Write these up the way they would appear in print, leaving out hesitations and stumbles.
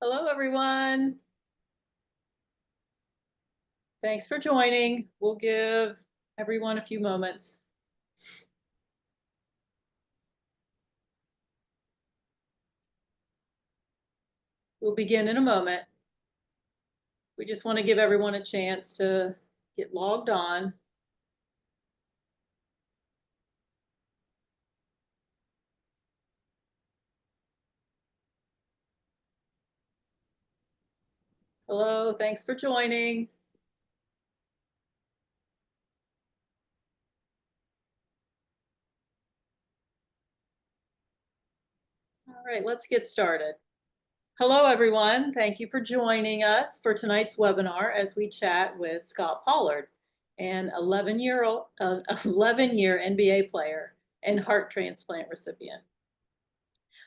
Hello, everyone. Thanks for joining. We'll give everyone a few moments. We'll begin in a moment. We just want to give everyone a chance to get logged on. Hello, thanks for joining. All right, let's get started. Hello, everyone. Thank you for joining us for tonight's webinar as we chat with Scot Pollard, an 11-year NBA player and heart transplant recipient.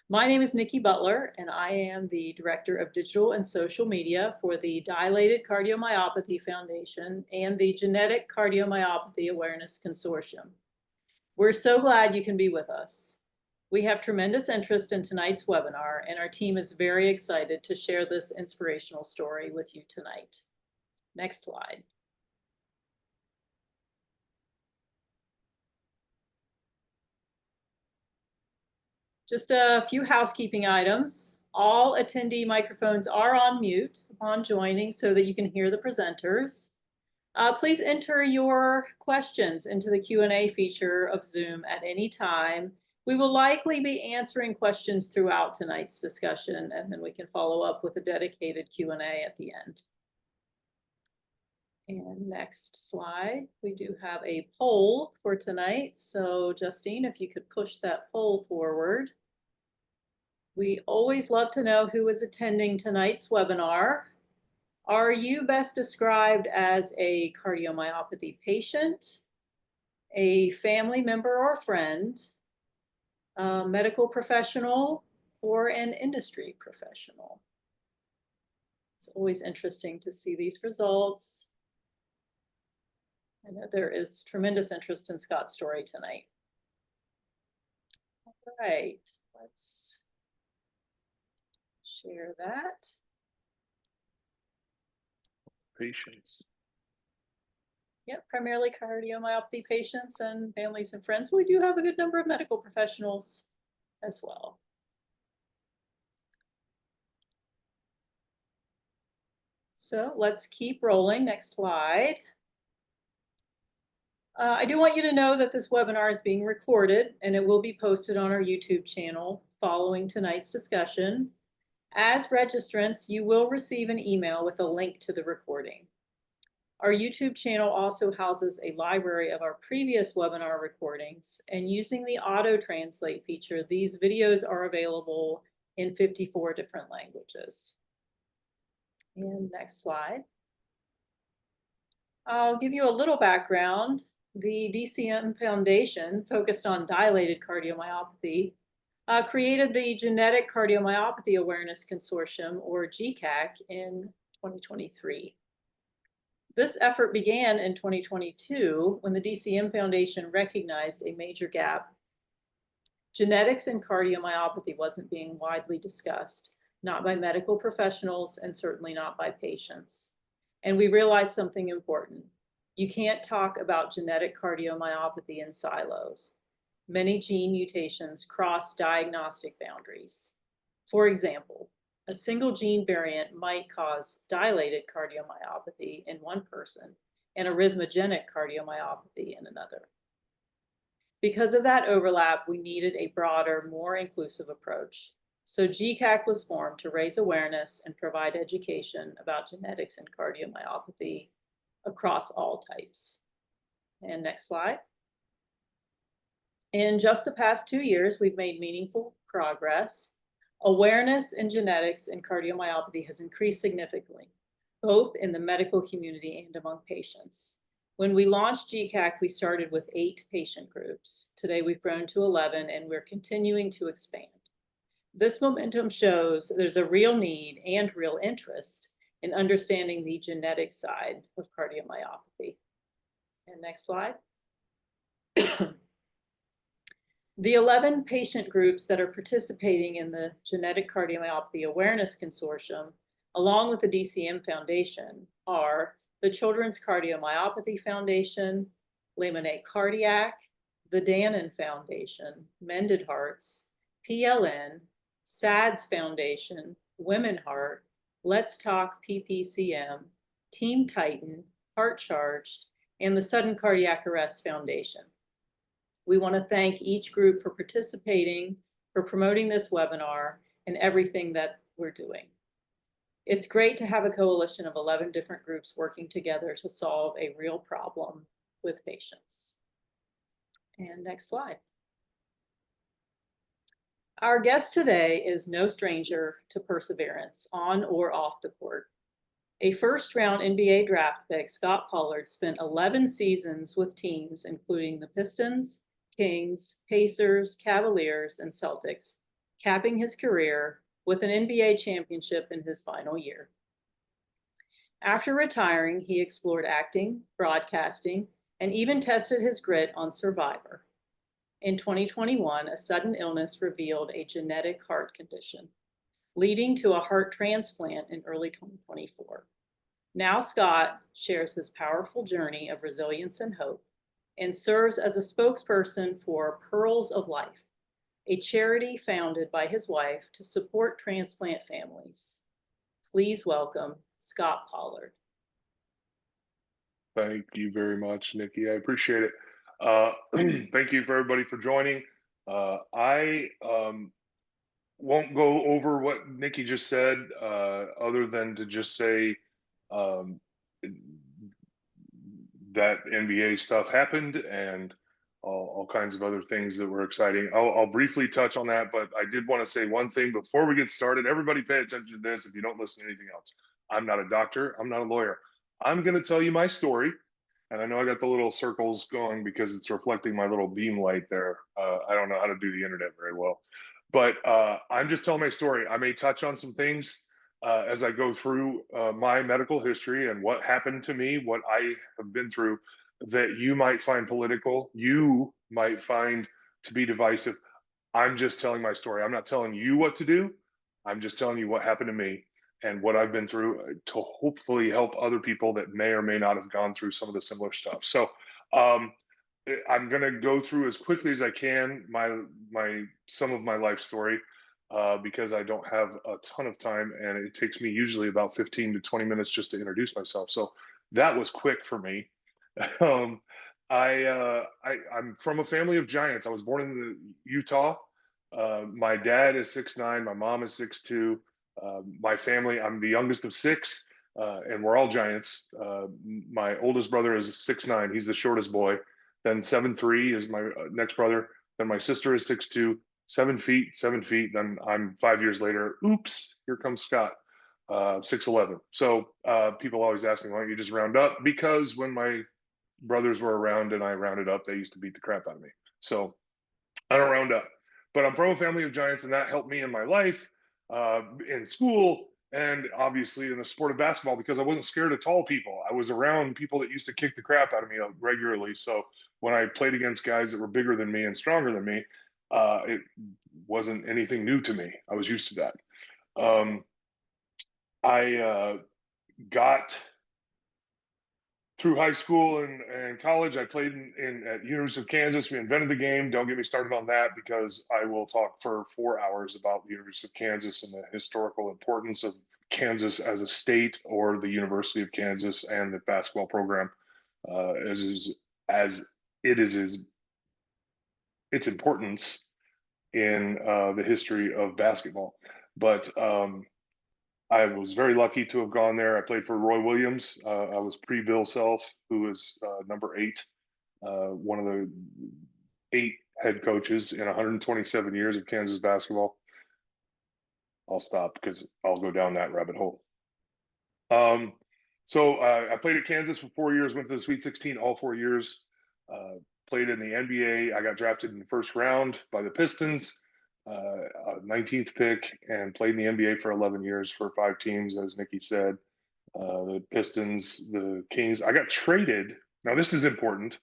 My name is Nikki Butler, and I am the Director of Digital and Social Media for the Dilated Cardiomyopathy Foundation and the Genetic Cardiomyopathy Awareness Consortium. We're so glad you can be with us. We have tremendous interest in tonight's webinar, and our team is very excited to share this inspirational story with you tonight. Next slide. Just a few housekeeping items. All attendee microphones are on mute upon joining so that you can hear the presenters. Please enter your questions into the Q&A feature of Zoom at any time. We will likely be answering questions throughout tonight's discussion, and then we can follow up with a dedicated Q&A at the end. And next slide, we do have a poll for tonight. So Justine, if you could push that poll forward. We always love to know who is attending tonight's webinar. Are you best described as a cardiomyopathy patient, a family member or friend, a medical professional, or an industry professional? It's always interesting to see these results. I know there is tremendous interest in Scot's story tonight. All right, let's share that. Patients. Yep, primarily cardiomyopathy patients and families and friends. We do have a good number of medical professionals as well. So let's keep rolling. Next slide. I do want you to know that this webinar is being recorded and it will be posted on our YouTube channel following tonight's discussion. As registrants, you will receive an email with a link to the recording. Our YouTube channel also houses a library of our previous webinar recordings, and using the auto translate feature, these videos are available in 54 different languages. And next slide. I'll give you a little background. The DCM Foundation, focused on dilated cardiomyopathy, created the Genetic Cardiomyopathy Awareness Consortium, or GCAC, in 2023. This effort began in 2022 when the DCM Foundation recognized a major gap. Genetics in cardiomyopathy wasn't being widely discussed, not by medical professionals and certainly not by patients. And we realized something important. You can't talk about genetic cardiomyopathy in silos. Many gene mutations cross diagnostic boundaries. For example, a single gene variant might cause dilated cardiomyopathy in one person and arrhythmogenic cardiomyopathy in another. Because of that overlap, we needed a broader, more inclusive approach. So GCAC was formed to raise awareness and provide education about genetics and cardiomyopathy across all types. And next slide. In just the past 2 years, we've made meaningful progress. Awareness in genetics and cardiomyopathy has increased significantly, both in the medical community and among patients. When we launched GCAC, we started with 8 patient groups. Today, we've grown to 11, and we're continuing to expand. This momentum shows there's a real need and real interest in understanding the genetic side of cardiomyopathy. And next slide. The 11 patient groups that are participating in the Genetic Cardiomyopathy Awareness Consortium, along with the DCM Foundation, are the Children's Cardiomyopathy Foundation, Lemonet Cardiac, the Danon Foundation, Mended Hearts, PLN, SADS Foundation, Women Heart, Let's Talk PPCM, Team Titan, Heart Charged, and the Sudden Cardiac Arrest Foundation. We want to thank each group for participating, for promoting this webinar, and everything that we're doing. It's great to have a coalition of 11 different groups working together to solve a real problem with patients. And next slide. Our guest today is no stranger to perseverance on or off the court. A first-round NBA draft pick, Scot Pollard spent 11 seasons with teams including the Pistons, Kings, Pacers, Cavaliers, and Celtics, capping his career with an NBA championship in his final year. After retiring, he explored acting, broadcasting, and even tested his grit on Survivor. In 2021, a sudden illness revealed a genetic heart condition, leading to a heart transplant in early 2024. Now Scot shares his powerful journey of resilience and hope and serves as a spokesperson for Pearls of Life, a charity founded by his wife to support transplant families. Please welcome Scot Pollard. Thank you very much, Nikki. I appreciate it. Thank you for everybody for joining. I won't go over what Nikki just said, other than to just say that NBA stuff happened and all kinds of other things that were exciting. I'll briefly touch on that, but I did want to say one thing before we get started. Everybody pay attention to this if you don't listen to anything else. I'm not a doctor. I'm not a lawyer. I'm going to tell you my story. And I know I got the little circles going because it's reflecting my little beam light there. I don't know how to do the internet very well, but I'm just telling my story. I may touch on some things as I go through my medical history and what happened to me, what I have been through, that you might find political, you might find to be divisive. I'm just telling my story. I'm not telling you what to do. I'm just telling you what happened to me and what I've been through to hopefully help other people that may or may not have gone through some of the similar stuff. So I'm going to go through as quickly as I can some of my life story because I don't have a ton of time, and it takes me usually about 15 to 20 minutes just to introduce myself. So that was quick for me. I'm from a family of giants. I was born in Utah. My dad is 6'9", my mom is 6'2". My family, I'm the youngest of six, and we're all giants. My oldest brother is 6'9", he's the shortest boy. Then 7'3" is my next brother. Then my sister is 6'2", 7 feet. Then I'm 5 years later. Oops, here comes Scot, 6'11". So people always ask me, why don't you just round up? Because when my brothers were around and I rounded up, they used to beat the crap out of me. So I don't round up. But I'm from a family of giants, and that helped me in my life, in school, and obviously in the sport of basketball, because I wasn't scared of tall people. I was around people that used to kick the crap out of me regularly. So when I played against guys that were bigger than me and stronger than me, it wasn't anything new to me. I was used to that. I got through high school and college. I played at University of Kansas. We invented the game. Don't get me started on that, because I will talk for 4 hours about the University of Kansas and the historical importance of Kansas as a state, or the University of Kansas and the basketball program, as it is its importance in the history of basketball. But I was very lucky to have gone there. I played for Roy Williams. I was pre-Bill Self, who was number 8, one of the 8 head coaches in 127 years of Kansas basketball. I'll stop because I'll go down that rabbit hole. So I played at Kansas for 4 years, went to the Sweet 16 all 4 years, played in the NBA. I got drafted in the first round by the Pistons. 19th pick, and played in the NBA for 11 years for 5 teams, as Nikki said. The Pistons, the Kings. I got traded. Now, this is important.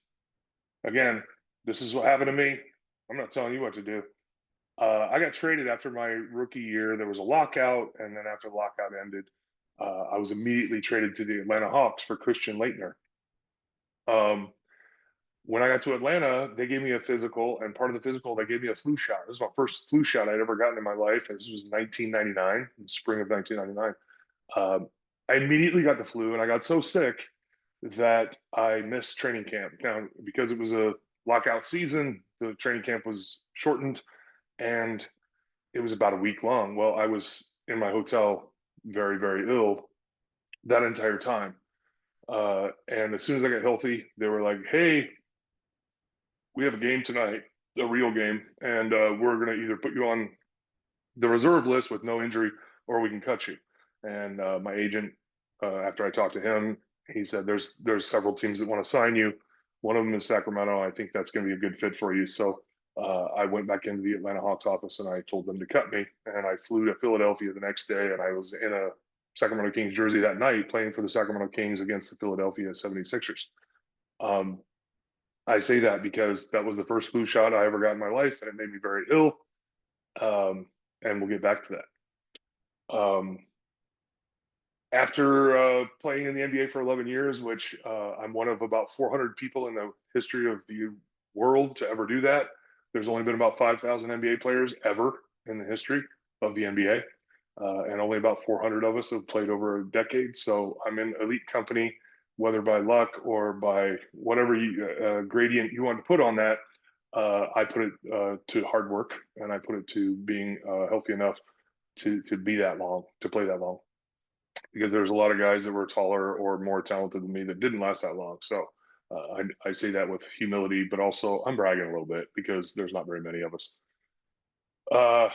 Again, this is what happened to me. I'm not telling you what to do. I got traded after my rookie year. There was a lockout, and then after the lockout ended, I was immediately traded to the Atlanta Hawks for Christian Leitner. Um, when I got to Atlanta, they gave me a physical, and part of the physical, they gave me a flu shot. This was my first flu shot I'd ever gotten in my life. This was 1999, spring of 1999. I immediately got the flu, and I got so sick that I missed training camp. Now, because it was a lockout season, the training camp was shortened, and it was about a week long. Well, I was in my hotel very, very ill that entire time. And as soon as I got healthy, they were like, hey, we have a game tonight, a real game, and we're going to either put you on the reserve list with no injury or we can cut you. And my agent, after I talked to him, he said, there's several teams that want to sign you. One of them is Sacramento. I think that's going to be a good fit for you. So I went back into the Atlanta Hawks office and I told them to cut me. And I flew to Philadelphia the next day, and I was in a Sacramento Kings jersey that night playing for the Sacramento Kings against the Philadelphia 76ers. Um, I say that because that was the first flu shot I ever got in my life, and it made me very ill. And we'll get back to that. After playing in the NBA for 11 years, which I'm one of about 400 people in the history of the world to ever do that, there's only been about 5,000 NBA players ever in the history of the NBA. And only about 400 of us have played over a decade. So I'm in elite company, whether by luck or by whatever gradient you want to put on that. I put it to hard work, and I put it to being healthy enough to be that long, to play that long. Because there's a lot of guys that were taller or more talented than me that didn't last that long. So I say that with humility, but also I'm bragging a little bit because there's not very many of us. Uh,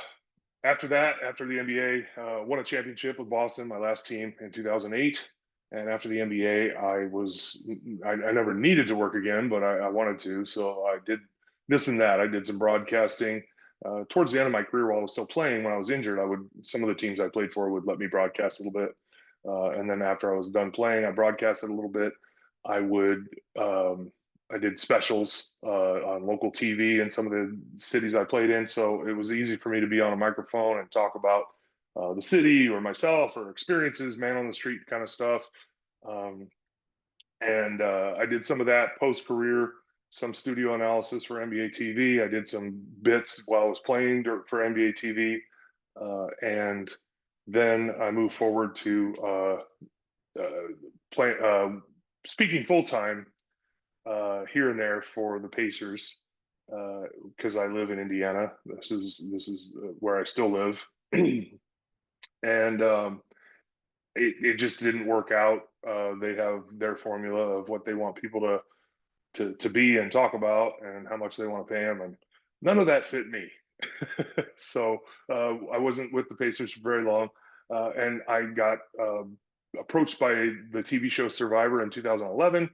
After that, after the NBA, won a championship with Boston, my last team in 2008. And after the NBA, I never needed to work again, but I wanted to. So I did this and that. I did some broadcasting. Towards the end of my career, while I was still playing, when I was injured, some of the teams I played for would let me broadcast a little bit. And then after I was done playing, I broadcasted a little bit. I would I did specials on local TV in some of the cities I played in, so it was easy for me to be on a microphone and talk about the city or myself or experiences, man on the street kind of stuff. Um, and I did some of that post career, some studio analysis for NBA TV. I did some bits while I was playing for NBA TV, and then I moved forward to play speaking full time here and there for the Pacers because I live in Indiana. This is where I still live, and it just didn't work out. They have their formula of what they want people to be and talk about, and how much they want to pay them, and none of that fit me. So I wasn't with the Pacers for very long, and I got approached by the TV show Survivor in 2011.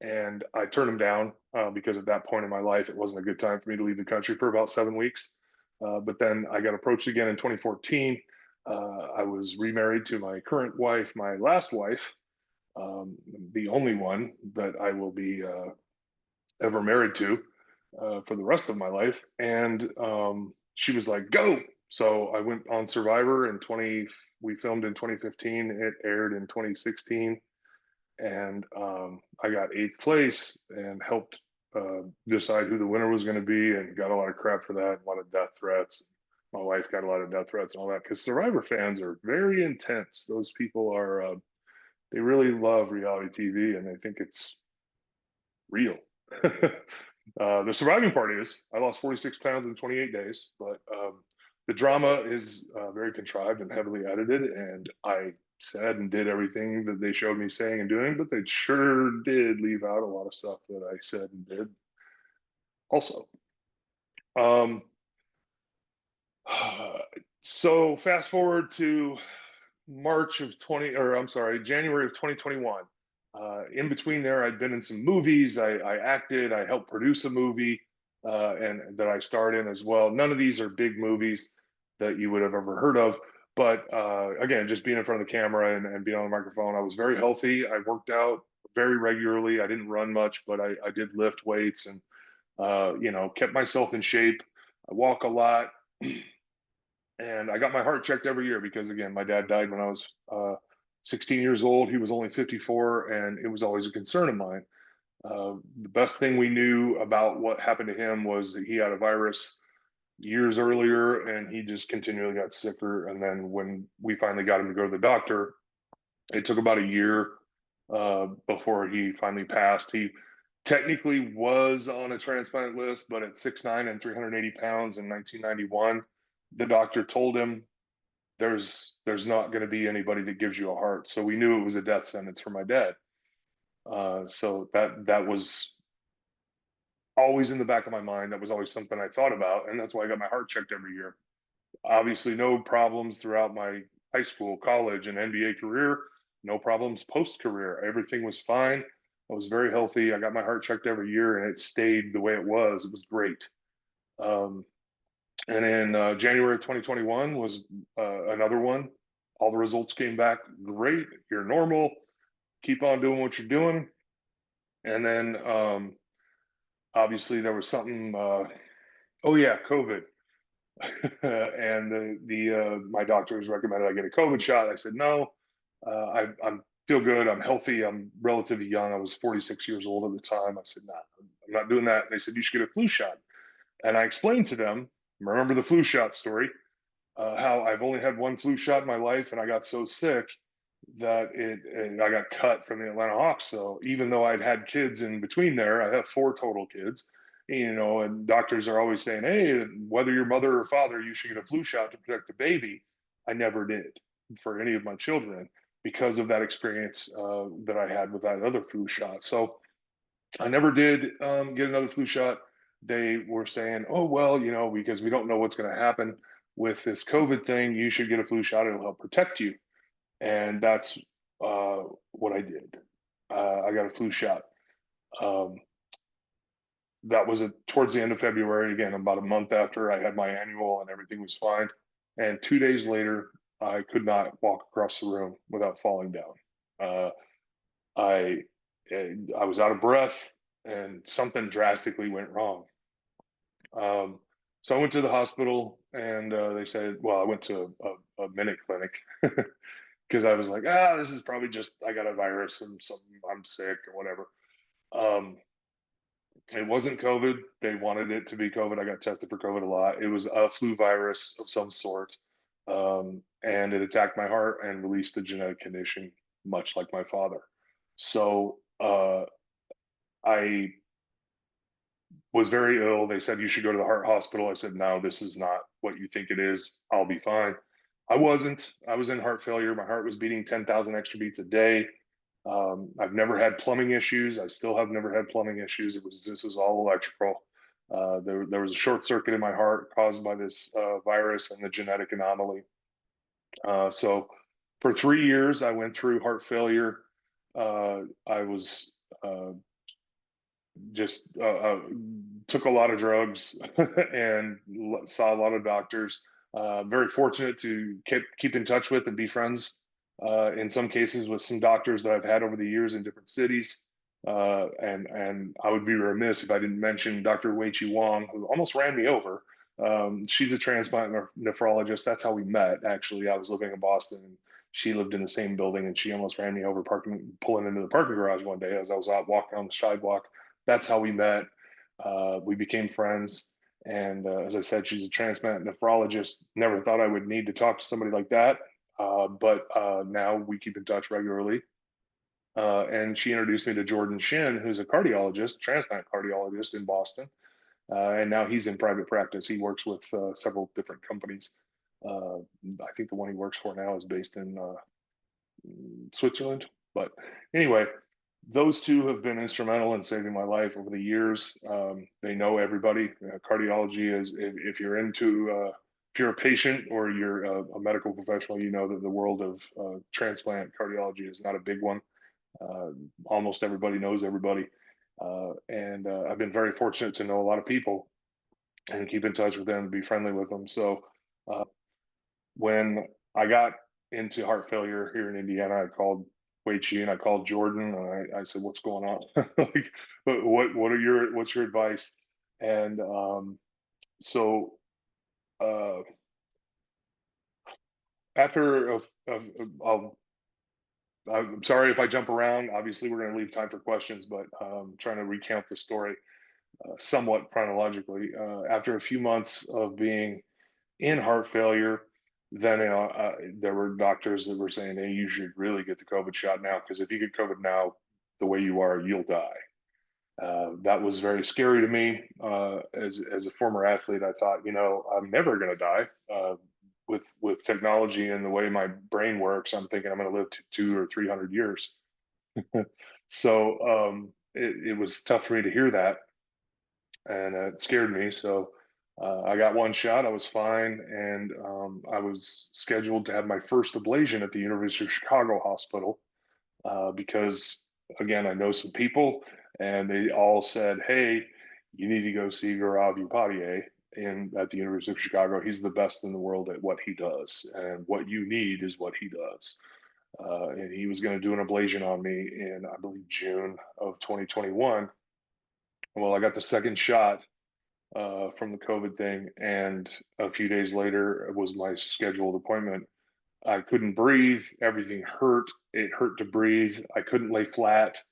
And I turned him down because at that point in my life, it wasn't a good time for me to leave the country for about 7 weeks. But then I got approached again in 2014. I was remarried to my current wife, my last wife, the only one that I will be ever married to for the rest of my life. And she was like, go. So I went on Survivor in 20, we filmed in 2015. It aired in 2016, and I got eighth place and helped decide who the winner was going to be, and got a lot of crap for that, a lot of death threats. My wife got a lot of death threats and all that because Survivor fans are very intense. Those people are, they really love reality TV and they think it's real. The surviving part is I lost 46 pounds in 28 days, but the drama is very contrived and heavily edited, and I said and did everything that they showed me saying and doing, but they sure did leave out a lot of stuff that I said and did also. Um, so fast forward to January of 2021. In between there, I'd been in some movies. I acted. I helped produce a movie, and that I starred in as well. None of these are big movies that you would have ever heard of. But again, just being in front of the camera and being on the microphone, I was very healthy. I worked out very regularly. I didn't run much, but I did lift weights and You know, kept myself in shape. I walk a lot, and I got my heart checked every year because, again, my dad died when I was 16 years old. He was only 54, and it was always a concern of mine. The best thing we knew about what happened to him was that he had a virus years earlier, and he just continually got sicker. And then when we finally got him to go to the doctor, it took about a year before he finally passed. He technically was on a transplant list, but at 6'9" and 380 pounds in 1991, the doctor told him there's not going to be anybody that gives you a heart. So we knew it was a death sentence for my dad. So that was always in the back of my mind. That was always something I thought about, and that's why I got my heart checked every year. Obviously, no problems throughout my high school, college, and NBA career. No problems post career. Everything was fine. I was very healthy. I got my heart checked every year, and it stayed the way it was. It was great. Um, and in January of 2021 was another one. All the results came back great. You're normal. Keep on doing what you're doing. And then obviously there was something. Oh yeah, COVID. And my doctors recommended I get a COVID shot. I said no. I'm feel good. I'm healthy. I'm relatively young. I was 46 years old at the time. I said, nah, I'm not doing that. They said you should get a flu shot. And I explained to them, remember the flu shot story, how I've only had one flu shot in my life, and I got so sick that I got cut from the Atlanta Hawks. So even though I'd had kids in between there, I have 4 total kids. You know, and doctors are always saying, "Hey, whether you're mother or father, you should get a flu shot to protect the baby." I never did for any of my children because of that experience that I had with that other flu shot. So I never did get another flu shot. They were saying, "Oh well, you know, because we don't know what's going to happen with this COVID thing, you should get a flu shot. It'll help protect you." And that's what I did. I got a flu shot. Um, that was towards the end of February. Again, about a month after I had my annual, and everything was fine. And 2 days later, I could not walk across the room without falling down. Uh, I I was out of breath, and something drastically went wrong. Um, so I went to the hospital, and they said, well, I went to a minute clinic because I was like, this is probably just I got a virus and something, I'm sick or whatever. Um, it wasn't COVID. They wanted it to be COVID. I got tested for COVID a lot. It was a flu virus of some sort, and it attacked my heart and released a genetic condition, much like my father. So I was very ill. They said you should go to the heart hospital. I said, no, this is not what you think it is. I'll be fine. I wasn't. I was in heart failure. My heart was beating 10,000 extra beats a day. I've never had plumbing issues. I still have never had plumbing issues. This was all electrical. There was a short circuit in my heart caused by this virus and the genetic anomaly. So for 3 years, I went through heart failure. I was just took a lot of drugs and saw a lot of doctors. Very fortunate to keep in touch with and be friends in some cases with some doctors that I've had over the years in different cities. And I would be remiss if I didn't mention Dr. Wei-Chi Wong, who almost ran me over. She's a transplant nephrologist. That's how we met. Actually, I was living in Boston, and she lived in the same building, and she almost ran me over pulling into the parking garage one day as I was out walking on the sidewalk. That's how we met. We became friends. And as I said, she's a transplant nephrologist. Never thought I would need to talk to somebody like that. But now we keep in touch regularly. And she introduced me to Jordan Shin, who's a cardiologist, transplant cardiologist in Boston. And now he's in private practice. He works with several different companies. I think the one he works for now is based in Switzerland. But anyway, those two have been instrumental in saving my life over the years. They know everybody. Cardiology is, if you're into, if you're a patient or you're a medical professional, you know that the world of transplant cardiology is not a big one. Almost everybody knows everybody. And I've been very fortunate to know a lot of people and keep in touch with them, be friendly with them. So when I got into heart failure here in Indiana, I called Wei Chi and I called Jordan and I said, "What's going on? Like, what's your advice?" And so uh, after I'm sorry if I jump around. Obviously, we're going to leave time for questions, but trying to recount the story somewhat chronologically. After a few months of being in heart failure, then there were doctors that were saying, "Hey, you should really get the COVID shot now, because if you get COVID now, the way you are, you'll die." That was very scary to me. As a former athlete, I thought, I'm never going to die. With technology and the way my brain works, I'm thinking I'm going to live to 200 or 300 years. So it was tough for me to hear that, and it scared me. So I got one shot. I was fine, and I was scheduled to have my first ablation at the University of Chicago Hospital, because again, I know some people, and they all said, "Hey, you need to go see Gaurav Upadhyay in at the University of Chicago. He's the best in the world at what he does, and what you need is what he does." And he was going to do an ablation on me in, I believe, June of 2021. Well, I got the second shot from the COVID thing, and a few days later was my scheduled appointment. I couldn't breathe. Everything hurt. It hurt to breathe. I couldn't lay flat.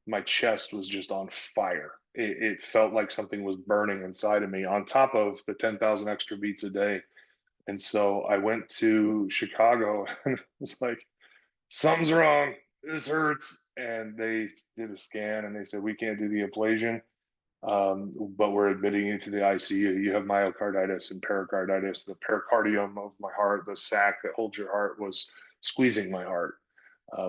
My chest was just on fire. It felt like something was burning inside of me, on top of the 10,000 extra beats a day. And so I went to Chicago and was like, "Something's wrong. This hurts." And they did a scan and they said, "We can't do the ablation, but we're admitting you to the ICU. You have myocarditis and pericarditis. The pericardium of my heart, the sac that holds your heart, was squeezing my heart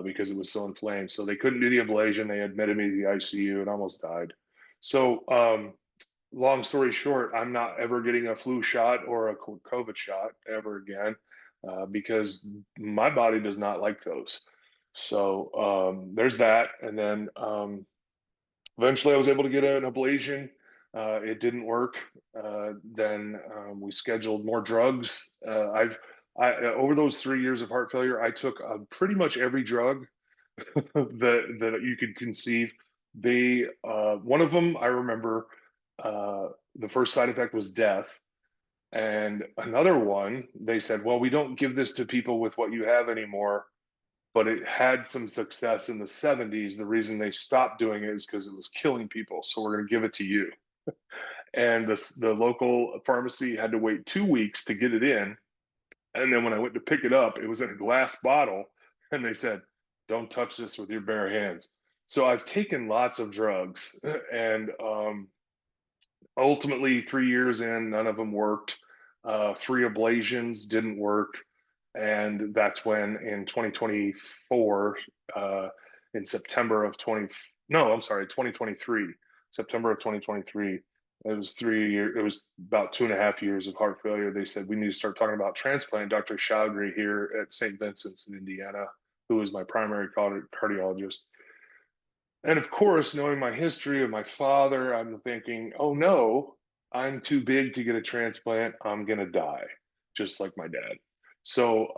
because it was so inflamed." So they couldn't do the ablation. They admitted me to the ICU and almost died. So, long story short, I'm not ever getting a flu shot or a COVID shot ever again, because my body does not like those. So there's that. And then eventually I was able to get an ablation. It didn't work. Then we scheduled more drugs. Over those 3 years of heart failure, I took pretty much every drug that you could conceive. One of them I remember, the first side effect was death, and another one they said, "Well, we don't give this to people with what you have anymore, but it had some success in the 70s. The reason they stopped doing it is because it was killing people. So we're going to give it to you." And the local pharmacy had to wait 2 weeks to get it in. And then when I went to pick it up, it was in a glass bottle. And they said, "Don't touch this with your bare hands." So I've taken lots of drugs, and ultimately 3 years in, none of them worked. Three ablations didn't work. And that's when in 2024, in September of 20, no, I'm sorry, 2023, September of 2023, it was 3 years, it was about 2.5 years of heart failure. They said, "We need to start talking about transplant." Dr. Chaudhry here at St. Vincent's in Indiana, who is my primary cardiologist. And of course, knowing my history of my father, I'm thinking, "Oh no, I'm too big to get a transplant. I'm going to die, just like my dad." So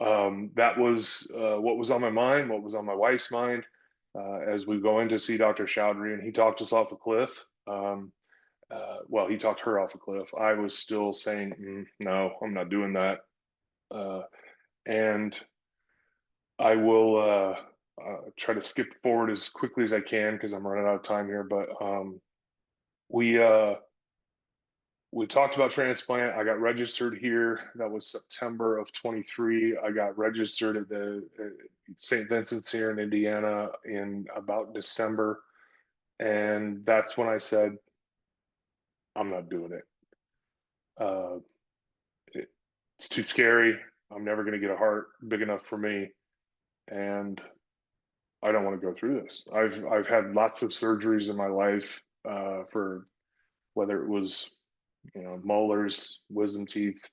that was what was on my mind, what was on my wife's mind, as we go in to see Dr. Chaudhry, and he talked us off a cliff. Well, he talked her off a cliff. I was still saying, "No, I'm not doing that." Uh, and I will try to skip forward as quickly as I can because I'm running out of time here. But we uh, we talked about transplant. I got registered here. That was September of 23. I got registered at the St. Vincent's here in Indiana in about December, and that's when I said, "I'm not doing it. Uh, it's too scary. I'm never going to get a heart big enough for me, and I don't want to go through this." I've had lots of surgeries in my life, for whether it was, molars, wisdom teeth,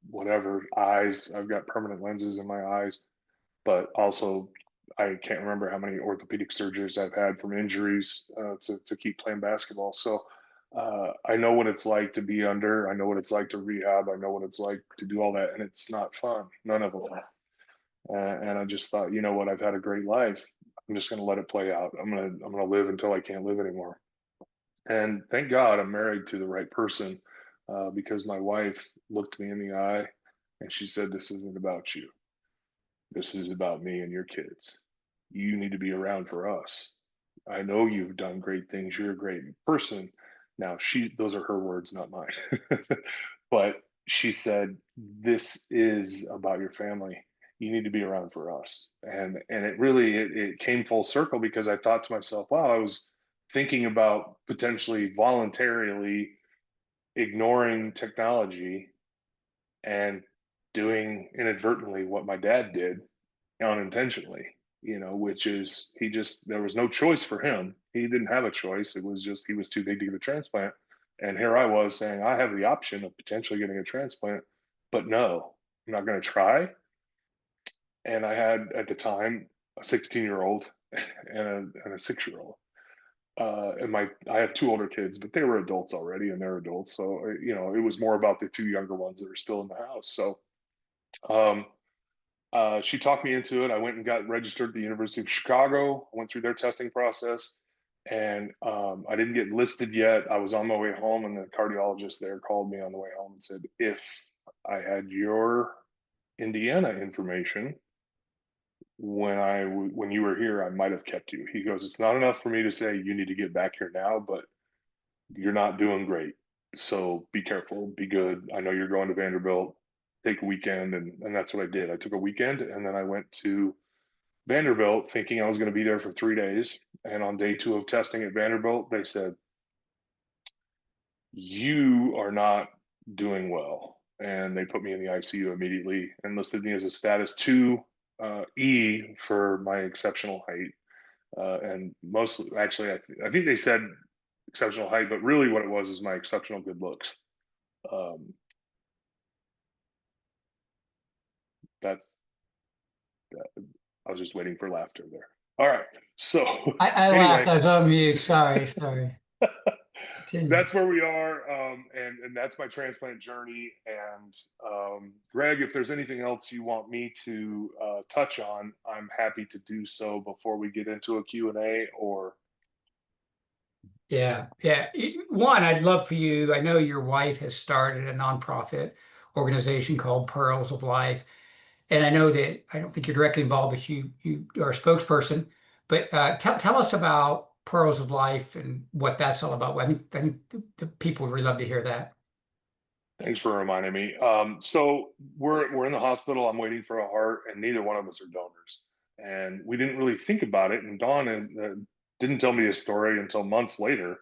whatever, eyes. I've got permanent lenses in my eyes, but also I can't remember how many orthopedic surgeries I've had from injuries, to keep playing basketball. So I know what it's like to be under. I know what it's like to rehab. I know what it's like to do all that, and it's not fun. None of them. And I just thought, you know what? I've had a great life. I'm just going to let it play out. I'm gonna live until I can't live anymore. And thank God I'm married to the right person, because my wife looked me in the eye and she said, "This isn't about you. This is about me and your kids. You need to be around for us. I know you've done great things. You're a great person." Now, those are her words, not mine. But she said, "This is about your family. You need to be around for us." And it really it came full circle, because I thought to myself, wow, I was thinking about potentially voluntarily ignoring technology and doing inadvertently what my dad did unintentionally, which is there was no choice for him. He didn't have a choice. It was just he was too big to get a transplant. And here I was saying I have the option of potentially getting a transplant, but no, I'm not going to try. And I had at the time a 16-year-old and a 6-year-old. And I have two older kids, but they were adults already, and they're adults. So it was more about the two younger ones that are still in the house. So um, she talked me into it. I went and got registered at the University of Chicago. I went through their testing process, and I didn't get listed yet. I was on my way home, and the cardiologist there called me on the way home and said, "If I had your Indiana information when you were here, I might have kept you." He goes, "It's not enough for me to say you need to get back here now, but you're not doing great. So be careful, be good. I know you're going to Vanderbilt. Take a weekend." And that's what I did. I took a weekend, and then I went to Vanderbilt thinking I was going to be there for 3 days. And on day 2 of testing at Vanderbilt, they said, "You are not doing well." And they put me in the ICU immediately and listed me as a status 2 E for my exceptional height. And mostly, actually, I think they said exceptional height, but really what it was is my exceptional good looks. Um, that's I was just waiting for laughter there. All right. So I anyway, laughed. I was on mute. Sorry. Continue. that's where we are. And that's my transplant journey. And Greg, if there's anything else you want me to touch on, I'm happy to do so before we get into a Q&A or. Yeah. One, I'd love for you. I know your wife has started a nonprofit organization called Pearls of Life. And I know that I don't think you're directly involved, but you are a spokesperson. But tell us about Pearls of Life and what that's all about. I think the people would really love to hear that. Thanks for reminding me. So we're in the hospital. I'm waiting for a heart, and neither one of us are donors. And we didn't really think about it. And Dawn didn't tell me a story until months later,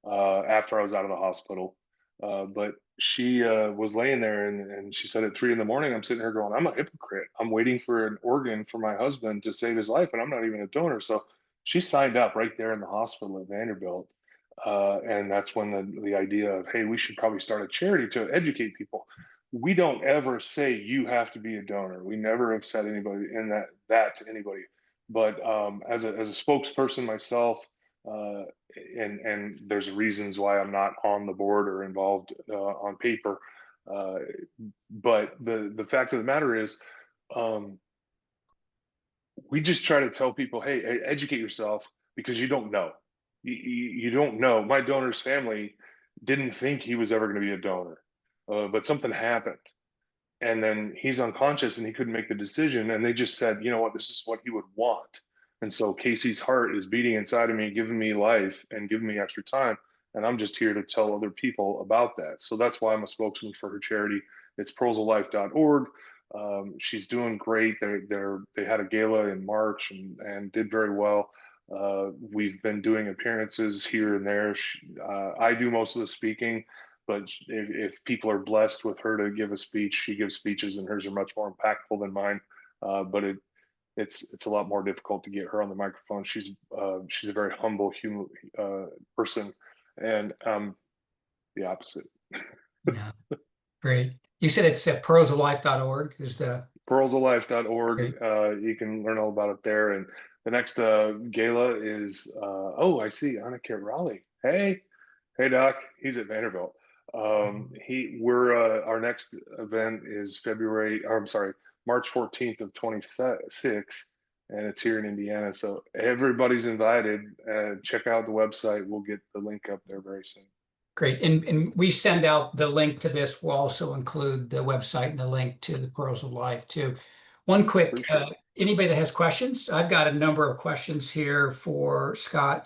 after I was out of the hospital. But she was laying there, and she said at 3 a.m, I'm sitting here going, "I'm a hypocrite. I'm waiting for an organ for my husband to save his life, and I'm not even a donor." So she signed up right there in the hospital at Vanderbilt. And that's when the idea of, hey, we should probably start a charity to educate people. We don't ever say you have to be a donor. We never have said anybody in that to anybody. But as a spokesperson myself, uh, and there's reasons why I'm not on the board or involved on paper. Uh, but the fact of the matter is, um, we just try to tell people, hey, educate yourself, because you don't know. You don't know. My donor's family didn't think he was ever going to be a donor, but something happened. And then he's unconscious and he couldn't make the decision. And they just said, you know what, this is what he would want. And so Casey's heart is beating inside of me, giving me life and giving me extra time. And I'm just here to tell other people about that. So that's why I'm a spokesman for her charity. It's pearlsoflife.org. She's doing great. They had a gala in March and did very well. We've been doing appearances here and there. I do most of the speaking, but if people are blessed with her to give a speech, she gives speeches, and hers are much more impactful than mine. But it's a lot more difficult to get her on the microphone. She's a very humble human person, and the opposite. Yeah, great. You said it's at pearlsoflife.org is the Pearlsoflife.org. great. You can learn all about it there. And the next gala is oh, I see, Annika Raleigh. Hey, Doc. He's at Vanderbilt. Our next event is March 14th of 26. and it's here in Indiana. So everybody's invited. Check out the website. We'll get the link up there very soon. Great. And we send out the link to this. We'll also include the website and the link to the Pearls of Life too. One quick, anybody that has questions, I've got a number of questions here for Scott,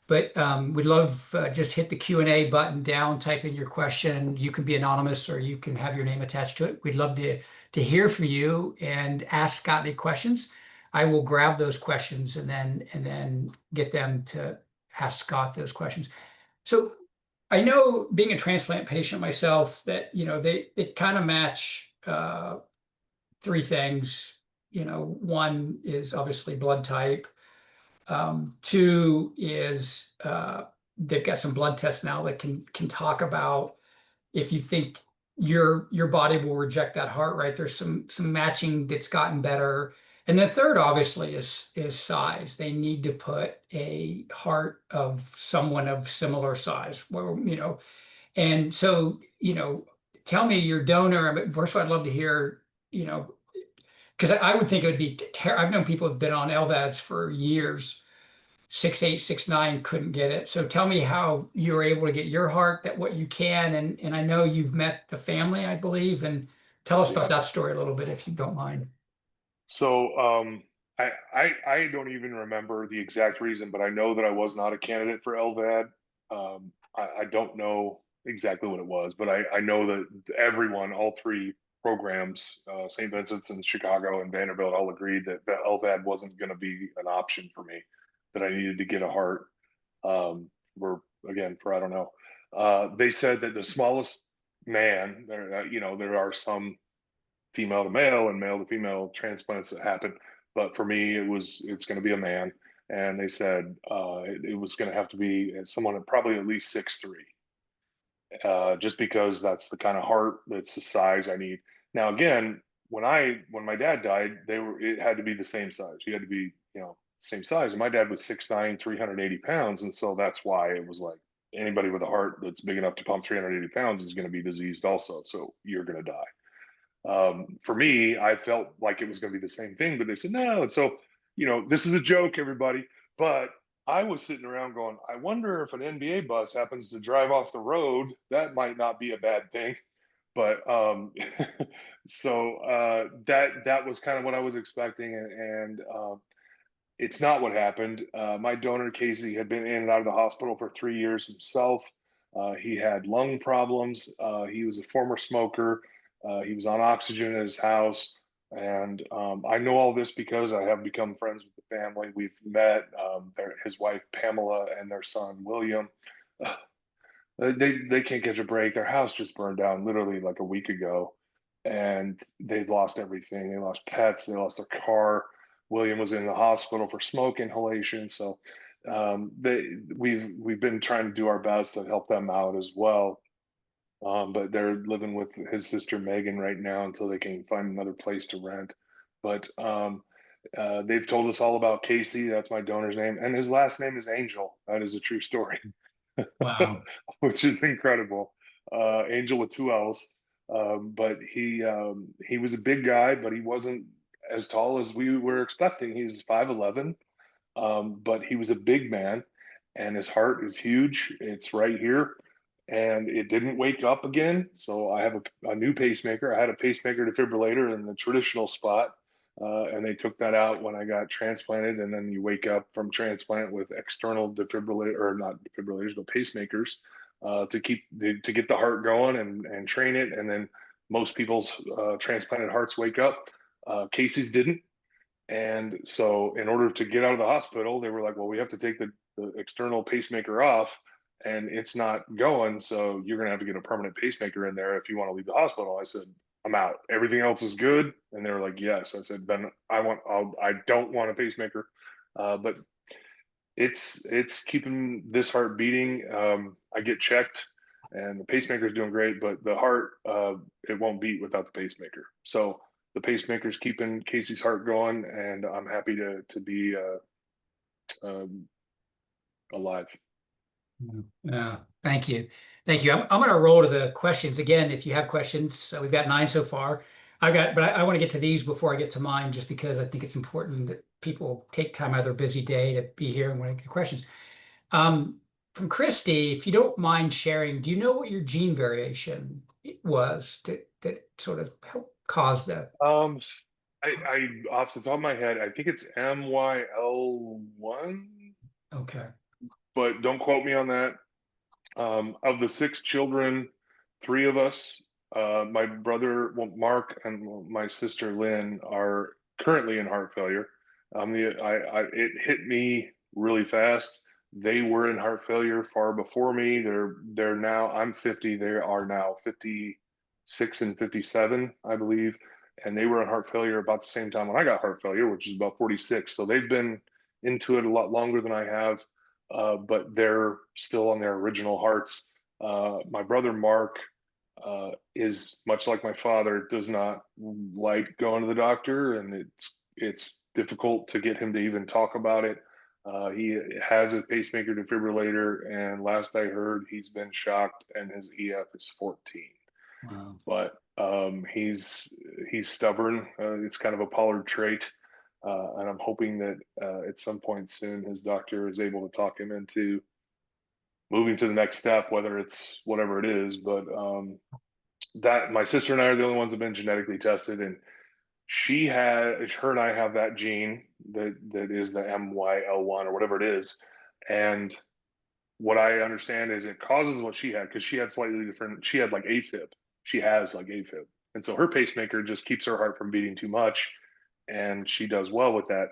but we'd love just hit the Q&A button down, type in your question. You can be anonymous or you can have your name attached to it. We'd love to hear from you and ask Scott any questions. I will grab those questions and then get them to ask Scott those questions. So I know, being a transplant patient myself, that, you know, they kind of match three things. You know, one is obviously blood type. Two is they've got some blood tests now that can talk about if you think your body will reject that heart, right? There's some matching that's gotten better. And the third, obviously, is size. They need to put a heart of someone of similar size. Well, you know, and so, you know, tell me your donor. But first of all, I'd love to hear, you know, because I would think it would be. I've known people who've been on LVADs for years. 6'8", 6'9", couldn't get it. So tell me how you were able to get your heart, that what you can, and I know you've met the family, I believe, and tell us about that story a little bit, if you don't mind. So I don't even remember the exact reason, but I know that I was not a candidate for LVAD. I don't know exactly what it was, but I know that everyone, all three programs, St. Vincent's and Chicago and Vanderbilt, all agreed that LVAD wasn't going to be an option for me, that I needed to get a heart. I don't know. They said that the smallest man, you know, there are some female to male and male to female transplants that happen, but for me it's going to be a man, and they said it was going to have to be someone probably at least 6'3", just because that's the kind of heart, that's the size I need. Now again, when my dad died, it had to be the same size. You had to be, you know, same size, and my dad was 6'9", 380 pounds, and so that's why it was like, anybody with a heart that's big enough to pump 380 pounds is going to be diseased also, so you're going to die. For me, I felt like it was going to be the same thing, but they said no. And so, you know, this is a joke, everybody, but I was sitting around going, I wonder if an NBA bus happens to drive off the road, that might not be a bad thing. But so that was kind of what I was expecting, and it's not what happened. My donor, Casey, had been in and out of the hospital for 3 years himself. He had lung problems. He was a former smoker. He was on oxygen at his house. And I know all this because I have become friends with the family. We've met his wife, Pamela, and their son, William. They can't catch a break. Their house just burned down literally like a week ago. And they've lost everything. They lost pets. They lost their car. William was in the hospital for smoke inhalation. So we've been trying to do our best to help them out as well. But they're living with his sister Megan right now until they can find another place to rent. But they've told us all about Casey. That's my donor's name, and his last name is Angel. That is a true story. Wow. Which is incredible. Angel with 2 L's. But he was a big guy, but he wasn't as tall as we were expecting. He was 5'11", but he was a big man, and his heart is huge. It's right here, and it didn't wake up again. So I have a new pacemaker. I had a pacemaker defibrillator in the traditional spot, and they took that out when I got transplanted. And then you wake up from transplant with external defibrillator, or not defibrillators, but pacemakers, to get the heart going and train it. And then most people's transplanted hearts wake up. Casey's didn't. And so in order to get out of the hospital, they were like, well, we have to take the external pacemaker off, and it's not going. So you're going to have to get a permanent pacemaker in there if you want to leave the hospital. I said, I'm out. Everything else is good. And they were like, yes. I said, then I don't want a pacemaker. But it's keeping this heart beating. I get checked, and the pacemaker is doing great, but the heart, it won't beat without the pacemaker. So the pacemaker's keeping Casey's heart going, and I'm happy to be alive. Yeah, thank you. Thank you. I'm going to roll to the questions again. If you have questions, we've got 9 so far. I want to get to these before I get to mine, just because I think it's important that people take time out of their busy day to be here and want to get questions. From Christy, if you don't mind sharing, do you know what your gene variation was that sort of helped cause that? I off the top of my head, I think it's MYL1, Okay. but don't quote me on that. Of the 6 children, 3 of us, my brother, well, Mark, and my sister Lynn, are currently in heart failure. It hit me really fast. They were in heart failure far before me. They're now, I'm 50. They are now 56 and 57, I believe. And they were in heart failure about the same time when I got heart failure, which is about 46. So they've been into it a lot longer than I have. But they're still on their original hearts. My brother Mark is much like my father, does not like going to the doctor, and it's difficult to get him to even talk about it. He has a pacemaker defibrillator, and last I heard, he's been shocked, and his EF is 14. Wow. But he's stubborn. It's kind of a Pollard trait. And I'm hoping that at some point soon, his doctor is able to talk him into moving to the next step, whether it's whatever it is. But that my sister and I are the only ones that have been genetically tested, and her and I have that gene that is the MYL1 or whatever it is. And what I understand is it causes what she had, because she had slightly different. She had like AFib. She has like AFib, and so her pacemaker just keeps her heart from beating too much, and she does well with that.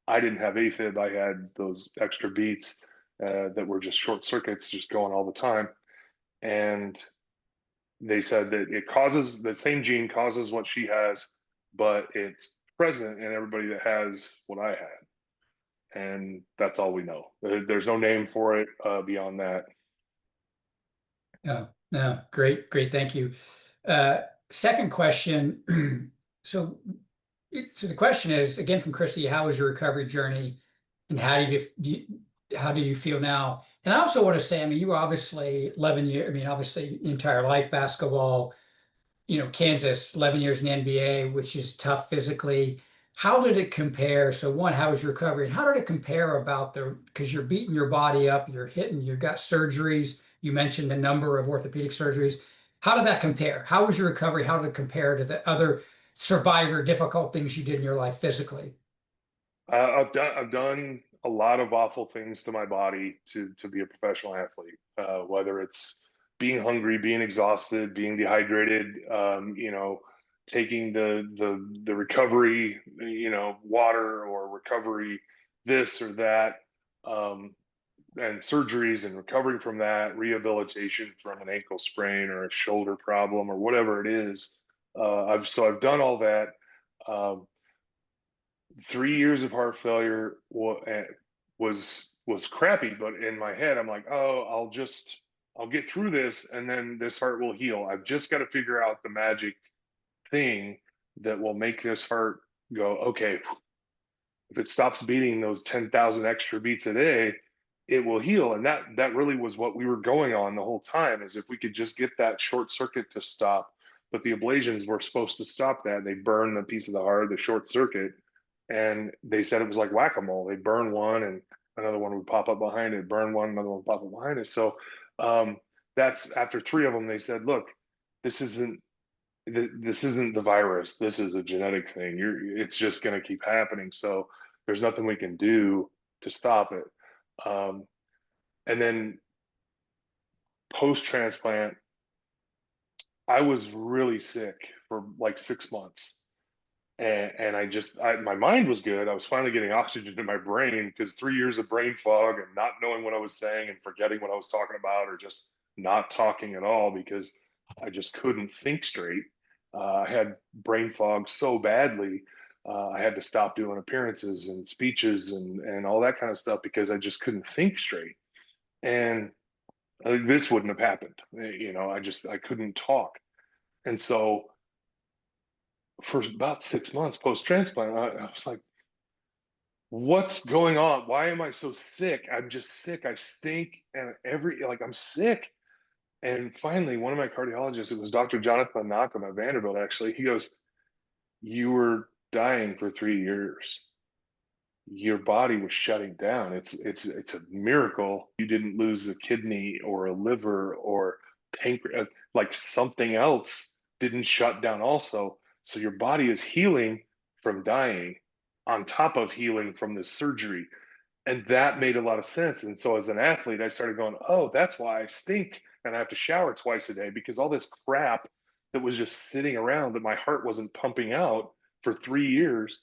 I didn't have AFib. I had those extra beats that were just short circuits, just going all the time. And they said that it causes, the same gene causes what she has, but it's present in everybody that has what I had. And that's all we know. There's no name for it beyond that. Yeah, no, great, thank you. Second question. So the question is, again, from Christy, how was your recovery journey, and how do you feel now? And I also want to say, I mean, you were obviously 11 years, I mean, obviously entire life basketball, Kansas, 11 years in the NBA, which is tough physically. How did it compare? So one, how was your recovery? And how did it compare because you're beating your body up, you've got surgeries. You mentioned a number of orthopedic surgeries. How did that compare? How was your recovery? How did it compare to the other survivor difficult things you did in your life physically? I've done a lot of awful things to my body to be a professional athlete, whether it's being hungry, being exhausted, being dehydrated, taking the recovery, water, or recovery this or that, and surgeries and recovering from that, rehabilitation from an ankle sprain or a shoulder problem or whatever it is. I've done all that. 3 years of heart failure was crappy, but in my head, I'm like, oh, I'll get through this, and then this heart will heal. I've just got to figure out the magic thing that will make this heart go, okay, if it stops beating those 10,000 extra beats a day, it will heal. And that really was what we were going on the whole time, is if we could just get that short circuit to stop. But the ablations were supposed to stop that. They burn the piece of the heart, the short circuit, and they said it was like whack-a-mole. They burn one and another one would pop up behind it, burn one, another one would pop up behind it. So that's after 3 of them, they said, look, this isn't the virus. This is a genetic thing. It's just going to keep happening. So there's nothing we can do to stop it. And then post-transplant, I was really sick for like 6 months. And my mind was good. I was finally getting oxygen to my brain, because 3 years of brain fog and not knowing what I was saying and forgetting what I was talking about, or just not talking at all because I just couldn't think straight. I had brain fog so badly. I had to stop doing appearances and speeches and all that kind of stuff because I just couldn't think straight. And this wouldn't have happened. I couldn't talk. And so for about 6 months post-transplant, I was like, what's going on? Why am I so sick? I'm just sick. I stink, and I'm sick. And finally, one of my cardiologists, it was Dr. Jonathan Knockham at Vanderbilt, actually, he goes, you were dying for 3 years. Your body was shutting down. It's a miracle you didn't lose a kidney or a liver or pancreas, like something else didn't shut down also. So your body is healing from dying on top of healing from the surgery. And that made a lot of sense. And so as an athlete, I started going, oh, that's why I stink and I have to shower twice a day, because all this crap that was just sitting around that my heart wasn't pumping out for 3 years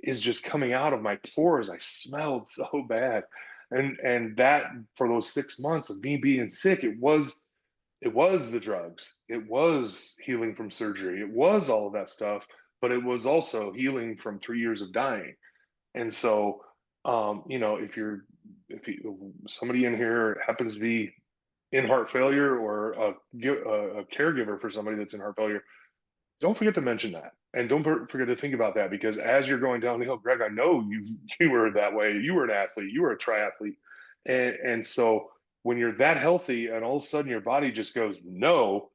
is just coming out of my pores. I smelled so bad. And that, for those 6 months of me being sick, it was the drugs, it was healing from surgery, it was all of that stuff, but it was also healing from 3 years of dying. And so, if somebody in here happens to be in heart failure, or a caregiver for somebody that's in heart failure, don't forget to mention that, and don't forget to think about that, because as you're going down the hill, Greg, I know you were that way. You were an athlete. You were a triathlete, and so when you're that healthy, and all of a sudden your body just goes no,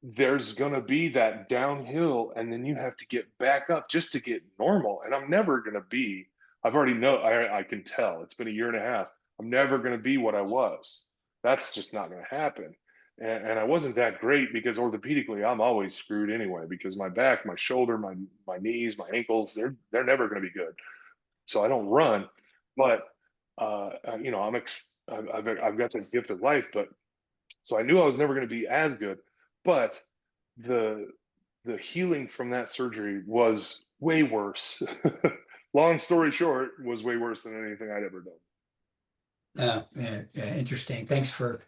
there's going to be that downhill, and then you have to get back up just to get normal. And I'm never going to be, I've already know, I can tell, it's been a year and a half, I'm never going to be what I was. That's just not going to happen. And I wasn't that great, because orthopedically I'm always screwed anyway, because my back, my shoulder, my knees, my ankles, they're never going to be good. So I don't run. But I've got this gift of life. But so I knew I was never going to be as good. But the the healing from that surgery was way worse. Long story short, was way worse than anything I'd ever done. Yeah, interesting. Thanks for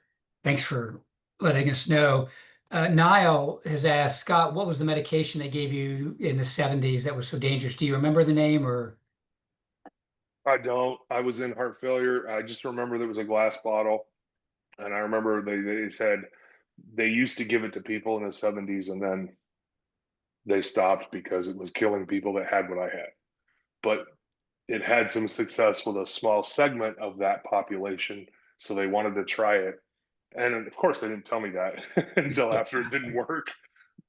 letting us know. Niall has asked, Scott, what was the medication they gave you in the 70s that was so dangerous? Do you remember the name or? I don't. I was in heart failure. I just remember there was a glass bottle, and I remember they said they used to give it to people in the 70s, and then they stopped because it was killing people that had what I had. But it had some success with a small segment of that population, so they wanted to try it. And of course, they didn't tell me that until after it didn't work.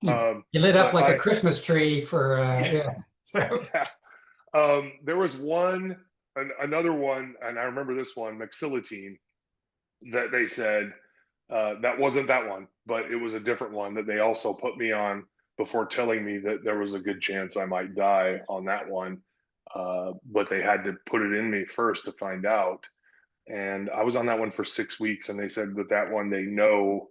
You lit up But like a Christmas tree for, yeah, yeah. So, yeah. There was another one, and I remember this one, Maxillatine, that they said that wasn't that one, but it was a different one that they also put me on before telling me that there was a good chance I might die on that one. But they had to put it in me first to find out. And I was on that one for 6 weeks, and they said that one they know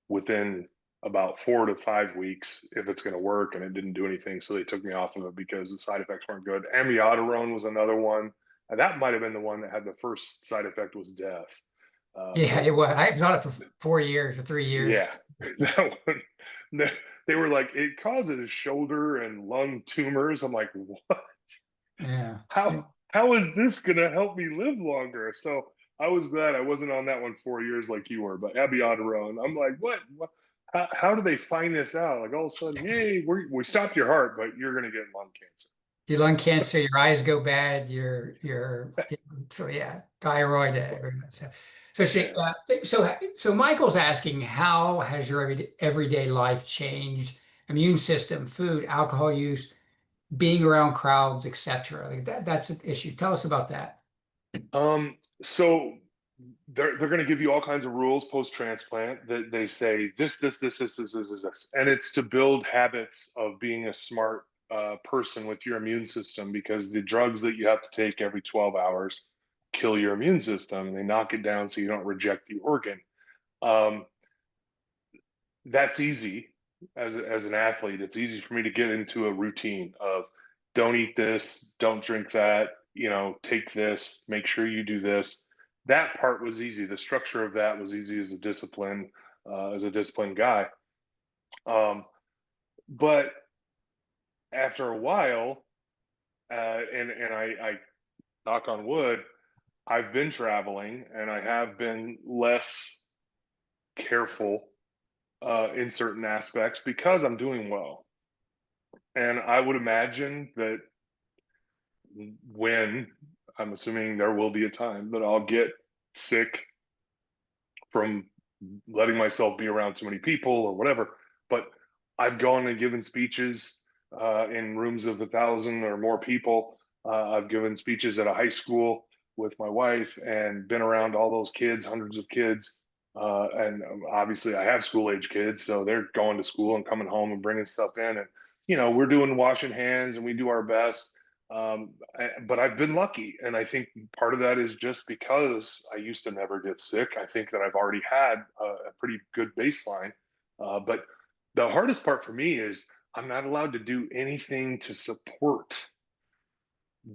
within about 4 to 5 weeks if it's going to work, and it didn't do anything. So they took me off of it because the side effects weren't good. Amiodarone was another one, and that might have been the one that had the first side effect was death. yeah, it was. I thought it for 4 years or 3 years. Yeah, that one. They were like, it causes shoulder and lung tumors. I'm like, what? Yeah. How is this gonna help me live longer? So I was glad I wasn't on that one 4 years like you were. But Abiodrone, I'm like, what? How do they find this out? Like all of a sudden, yay, we stopped your heart, but you're gonna get lung cancer. Your lung cancer, your eyes go bad, so yeah, thyroid, so Michael's asking, how has your everyday life changed? Immune system, food, alcohol use, being around crowds, etc. Like that's an issue. Tell us about that. So they're going to give you all kinds of rules post transplant that they say this, and it's to build habits of being a smart person with your immune system, because the drugs that you have to take every 12 hours kill your immune system. They knock it down so you don't reject the organ. That's easy. As an athlete, it's easy for me to get into a routine of don't eat this, don't drink that, take this, make sure you do this. That part was easy. The structure of that was easy as a disciplined guy. But after a while, and I knock on wood, I've been traveling, and I have been less careful in certain aspects because I'm doing well. And I would imagine that when, I'm assuming there will be a time that I'll get sick from letting myself be around too many people or whatever. But I've gone and given speeches in rooms of 1,000 or more people. I've given speeches at a high school with my wife and been around all those kids, hundreds of kids. And obviously I have school age kids, so they're going to school and coming home and bringing stuff in. And, you know, we're doing washing hands and we do our best. But I've been lucky. And I think part of that is just because I used to never get sick. I think that I've already had a pretty good baseline. But the hardest part for me is I'm not allowed to do anything to support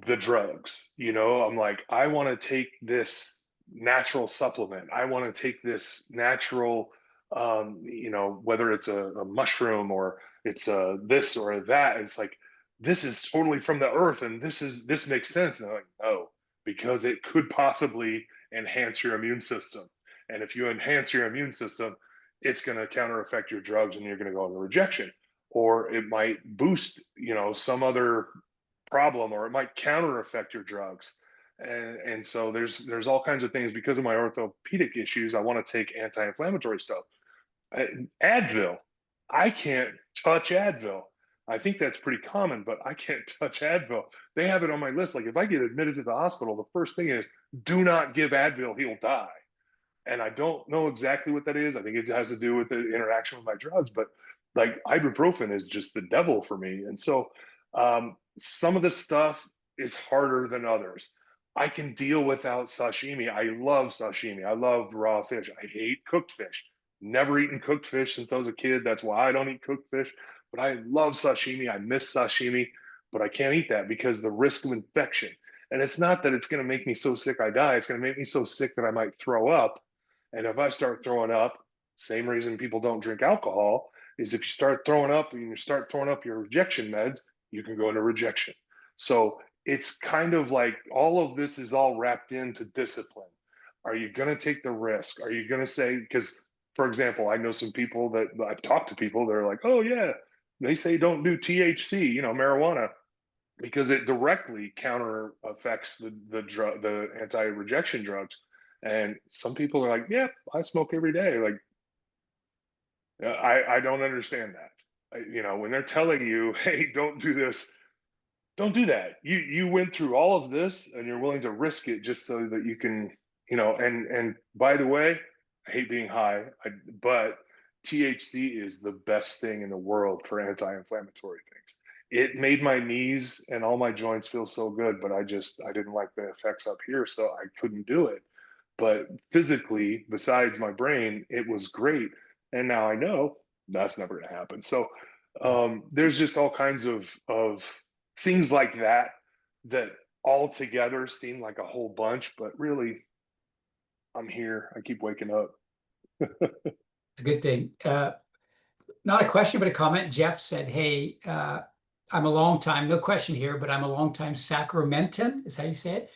the drugs. You know, I'm like, I want to take this natural supplement. I want to take this natural, you know, whether it's a mushroom or it's a this or that. It's like, this is totally from the earth and this makes sense. And I'm like, no, because it could possibly enhance your immune system. And if you enhance your immune system, it's going to counter affect your drugs and you're going to go into rejection. Or it might boost, you know, some other problem, or it might counter affect your drugs. And so there's all kinds of things. Because of my orthopedic issues, I want to take anti-inflammatory stuff. Advil, I can't touch Advil. I think that's pretty common, but I can't touch Advil. They have it on my list. Like, if I get admitted to the hospital, the first thing is, do not give Advil, he'll die. And I don't know exactly what that is. I think it has to do with the interaction with my drugs, but like ibuprofen is just the devil for me. And so some of the stuff is harder than others. I can deal without sashimi. I love sashimi. I love raw fish. I hate cooked fish. Never eaten cooked fish since I was a kid. That's why I don't eat cooked fish. But I love sashimi. I miss sashimi, but I can't eat that because the risk of infection. And it's not that it's going to make me so sick I die. It's going to make me so sick that I might throw up. And if I start throwing up, same reason people don't drink alcohol is if you start throwing up and you start throwing up your rejection meds, you can go into rejection. So it's kind of like all of this is all wrapped into discipline. Are you going to take the risk? Are you going to say, because for example, I know some people that I've talked to people, they're like, oh yeah, they say don't do THC, you know, marijuana, because it directly counter affects the anti-rejection drugs. And some people are like, yeah, I smoke every day. Like, I don't understand that. You know, when they're telling you, hey, don't do this, don't do that. You went through all of this and you're willing to risk it just so that you can, you know, and by the way, I hate being high, but THC is the best thing in the world for anti-inflammatory things. It made my knees and all my joints feel so good, but I didn't like the effects up here, so I couldn't do it. But physically, besides my brain, it was great. And now I know that's never going to happen. So there's just all kinds of things like that that all together seem like a whole bunch, but really, I'm here. I keep waking up. It's a good thing. Not a question, but a comment. Jeff said, hey, I'm a long time, no question here, but I'm a long time Sacramentan, is how you say it.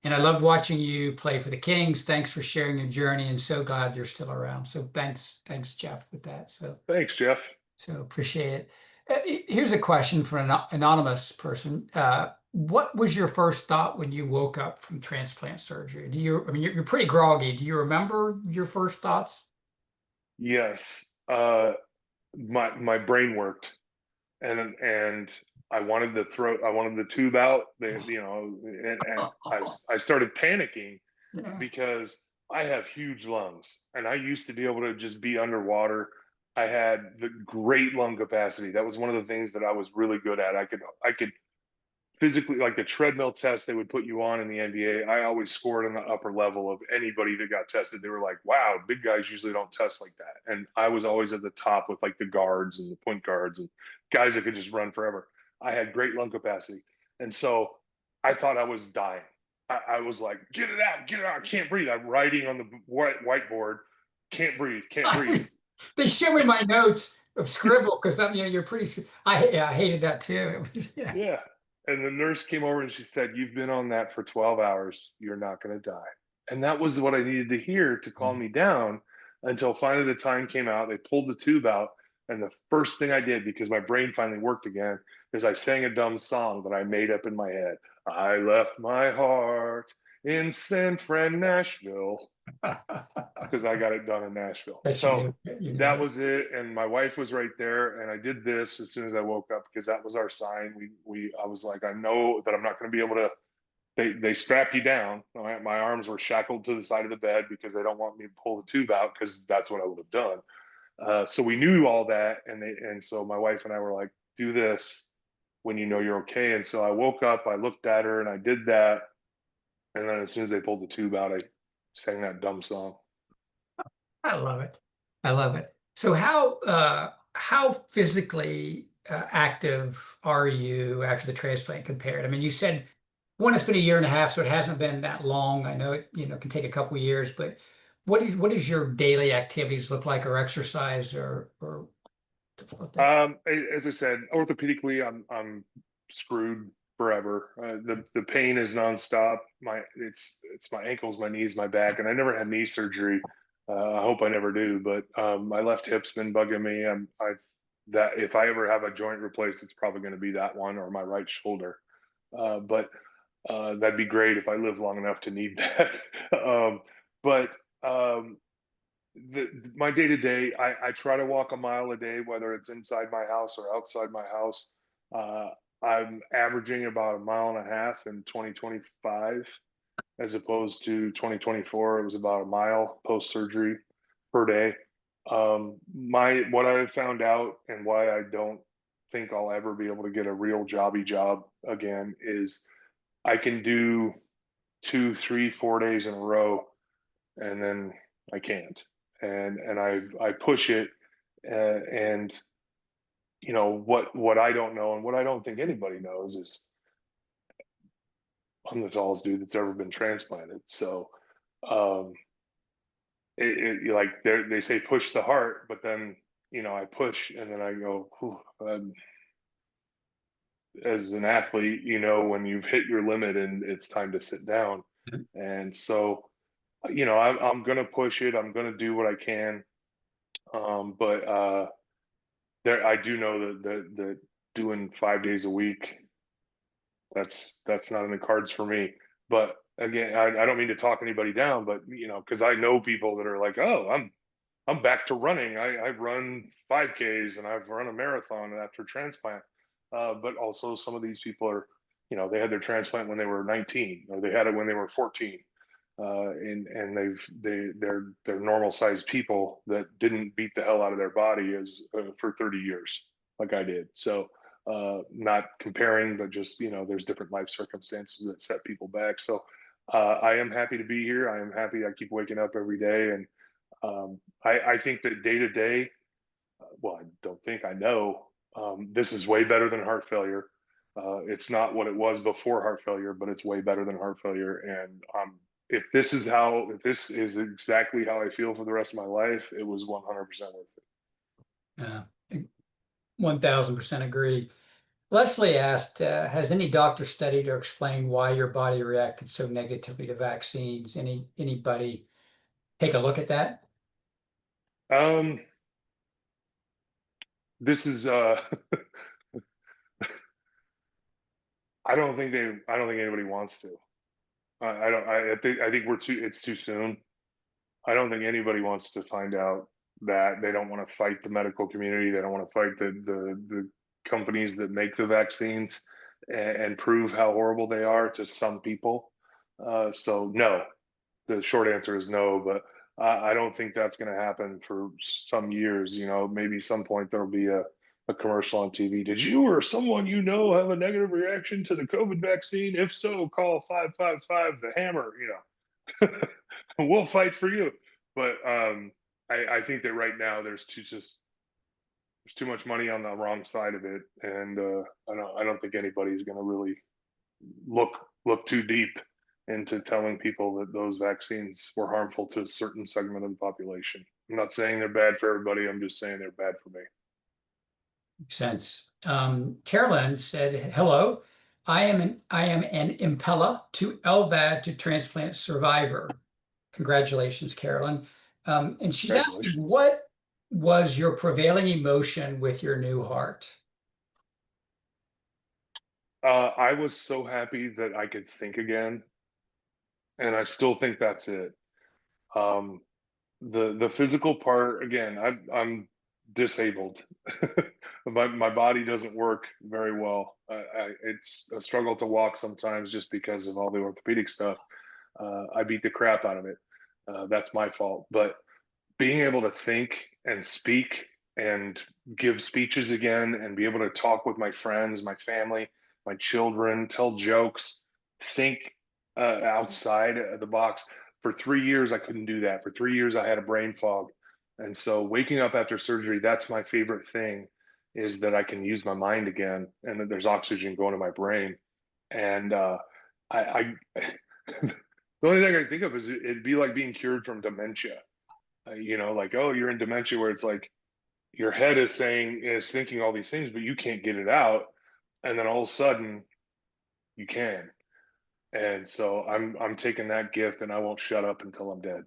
And I loved watching you play for the Kings. Thanks for sharing your journey, and so glad you're still around. So thanks, Jeff, with that. So thanks, Jeff. So appreciate it. Here's a question for an anonymous person. What was your first thought when you woke up from transplant surgery? I mean, you're pretty groggy. Do you remember your first thoughts? Yes. My brain worked, and I wanted the tube out. You know, and I started panicking because I have huge lungs, and I used to be able to just be underwater. I had the great lung capacity. That was one of the things that I was really good at. I could physically, like the treadmill test they would put you on in the NBA, I always scored in the upper level of anybody that got tested. They were like, wow, big guys usually don't test like that. And I was always at the top with like the guards and the point guards and guys that could just run forever. I had great lung capacity. And so I thought I was dying. I was like, get it out, I can't breathe. I'm writing on the whiteboard, can't breathe. They show me my notes of scribble because you're pretty. I hated that too. It was, yeah. And the nurse came over and she said, you've been on that for 12 hours. You're not going to die. And that was what I needed to hear to calm me down until finally the time came out. They pulled the tube out. And the first thing I did, because my brain finally worked again, is I sang a dumb song that I made up in my head. I left my heart in San Fran, Nashville. because I got it done in Nashville. Bet So you knew that it. was it. And my wife was right there. And I did this as soon as I woke up because that was our sign. I was like, I know that I'm not going to be able to. They strap you down. My arms were shackled to the side of the bed because they don't want me to pull the tube out because that's what I would have done. So we knew all that, and so my wife and I were like, do this when you know you're okay. And so I woke up, I looked at her, and I did that. And then as soon as they pulled the tube out, I sang that dumb song. I love it. I love it. So how physically active are you after the transplant compared? I mean, you said one, it's been a year and a half, so it hasn't been that long. I know it, can take a couple of years, but what does your daily activities look like, or exercise, or stuff like that? As I said, orthopedically, I'm screwed forever. The pain is nonstop. It's my ankles, my knees, my back, and I never had knee surgery. I hope I never do, but my left hip's been bugging me. That if I ever have a joint replaced, it's probably going to be that one or my right shoulder. But that'd be great if I live long enough to need that. But my day to day, I try to walk a mile a day, whether it's inside my house or outside my house. Uh, I'm averaging about a mile and a half in 2025, as opposed to 2024. It was about a mile post surgery per day. What I found out and why I don't think I'll ever be able to get a real jobby job again is I can do 2, 3, 4 days in a row, and then I can't. And I push it, and what I don't know and what I don't think anybody knows is I'm the tallest dude that's ever been transplanted. So um, like they say push the heart, but then I push and then I go. As an athlete, when you've hit your limit and it's time to sit down, and so I'm gonna push it. I'm gonna do what I can, but there I do know that doing 5 days a week, that's not in the cards for me. But again, I don't mean to talk anybody down, but because I know people that are like, oh, I'm back to running. I run 5Ks and I've run a marathon after transplant. But also some of these people are, they had their transplant when they were 19 or they had it when they were 14. And they're normal sized people that didn't beat the hell out of their body for 30 years like I did. So not comparing, but just there's different life circumstances that set people back. So I am happy to be here. I am happy. I keep waking up every day, and I think that day to day, well, I don't think I know. This is way better than heart failure. It's not what it was before heart failure, but it's way better than heart failure. And if this is exactly how I feel for the rest of my life, it was 100% worth it. Yeah, 1000% agree. Leslie asked, has any doctor studied or explained why your body reacted so negatively to vaccines? Anybody take a look at that? This is I don't think anybody wants to. I think it's too soon. I don't think anybody wants to find out that. They don't want to fight the medical community. They don't want to fight the companies that make the vaccines and prove how horrible they are to some people. So no, the short answer is no, but I don't think that's going to happen for some years. Maybe some point there'll be a commercial on TV. Did you or someone have a negative reaction to the COVID vaccine? If so, call 555 the hammer. We'll fight for you. But I think that right now there's too much money on the wrong side of it, and I don't think anybody's going to really look too deep into telling people that those vaccines were harmful to a certain segment of the population. I'm not saying they're bad for everybody. I'm just saying they're bad for me. Makes sense. Carolyn said, hello, I am an Impella to LVAD to transplant survivor. Congratulations, Carolyn. And she's asking, what was your prevailing emotion with your new heart? I was so happy that I could think again. And I still think that's it. The physical part, again, I'm disabled. My body doesn't work very well. It's a struggle to walk sometimes just because of all the orthopedic stuff. I beat the crap out of it. That's my fault. But being able to think and speak and give speeches again and be able to talk with my friends, my family, my children, tell jokes, think outside of the box. For 3 years, I couldn't do that. For 3 years, I had a brain fog. And so waking up after surgery, that's my favorite thing, is that I can use my mind again and that there's oxygen going to my brain. And I the only thing I can think of is it'd be like being cured from dementia. Like, oh, you're in dementia, where it's like your head is thinking all these things, but you can't get it out. And then all of a sudden you can. And so I'm taking that gift and I won't shut up until I'm dead.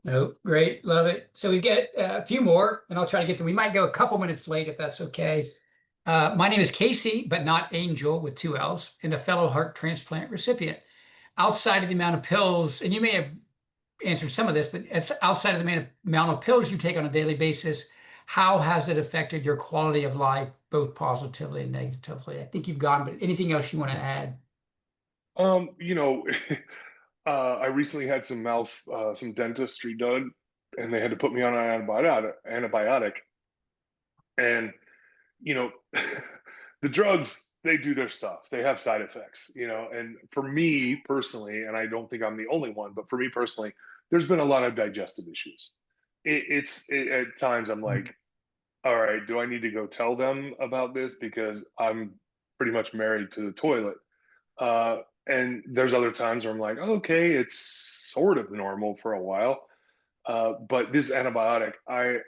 No, great. Love it. So we get a few more, and I'll try to get to, we might go a couple minutes late if that's okay. My name is Casey, but not Angel with 2 L's, and a fellow heart transplant recipient. Outside of the amount of pills, and you may have answered some of this, but it's outside of the amount of pills you take on a daily basis, how has it affected your quality of life, both positively and negatively? I think you've gone, but anything else you want to add? You know, I recently had some dentistry done, and they had to put me on an antibiotic. And you know, the drugs, they do their stuff. They have side effects, and for me personally, and I don't think I'm the only one, but for me personally, there's been a lot of digestive issues. At times I'm like, all right, do I need to go tell them about this because I'm pretty much married to the toilet? And there's other times where I'm like, okay, it's sort of normal for a while. But this antibiotic, I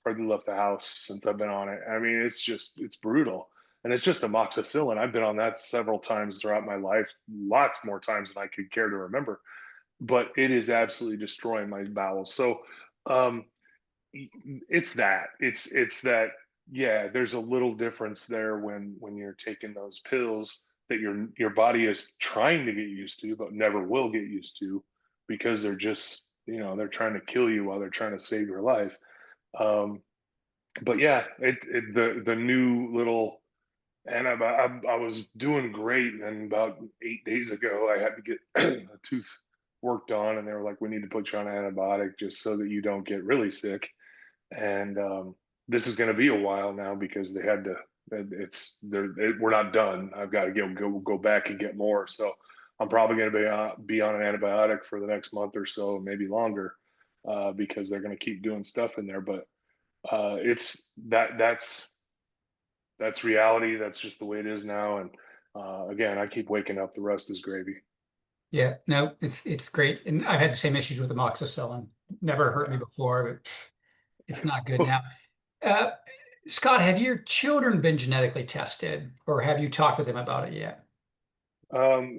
hardly left the house since I've been on it. I mean, it's brutal. And it's just amoxicillin. I've been on that several times throughout my life, lots more times than I could care to remember. But it is absolutely destroying my bowels. So um, it's that. It's that. Yeah, there's a little difference there when you're taking those pills that your body is trying to get used to, but never will get used to, because they're just they're trying to kill you while they're trying to save your life. Um, but yeah, the new little, and I was doing great, and about 8 days ago, I had to get a tooth worked on, and they were like, "We need to put you on an antibiotic just so that you don't get really sick." And this is going to be a while now because they had to. We're not done. I've got to go back and get more. So I'm probably going to be on an antibiotic for the next month or so, maybe longer, because they're going to keep doing stuff in there. But it's that's reality. That's just the way it is now. And again, I keep waking up. The rest is gravy. Yeah, no, it's great. And I've had the same issues with amoxicillin. Never hurt me before, but it's not good now. Uh, Scott, have your children been genetically tested, or have you talked with them about it yet?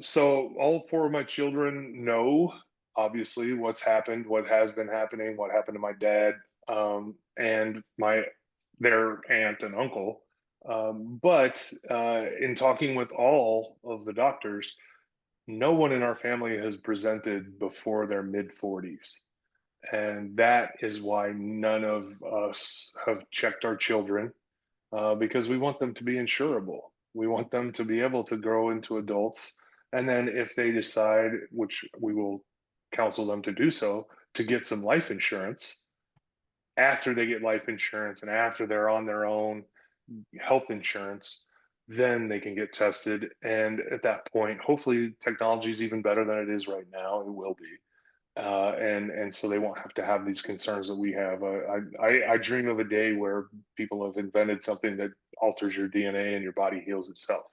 So all 4 of my children know, obviously, what's happened, what has been happening, what happened to my dad, and their aunt and uncle. But in talking with all of the doctors, no one in our family has presented before their mid 40s. And that is why none of us have checked our children, because we want them to be insurable. We want them to be able to grow into adults. And then if they decide, which we will counsel them to do so, to get some life insurance, after they get life insurance and after they're on their own health insurance, then they can get tested. And at that point, hopefully technology is even better than it is right now. It will be. And so they won't have to have these concerns that we have. I dream of a day where people have invented something that alters your DNA and your body heals itself,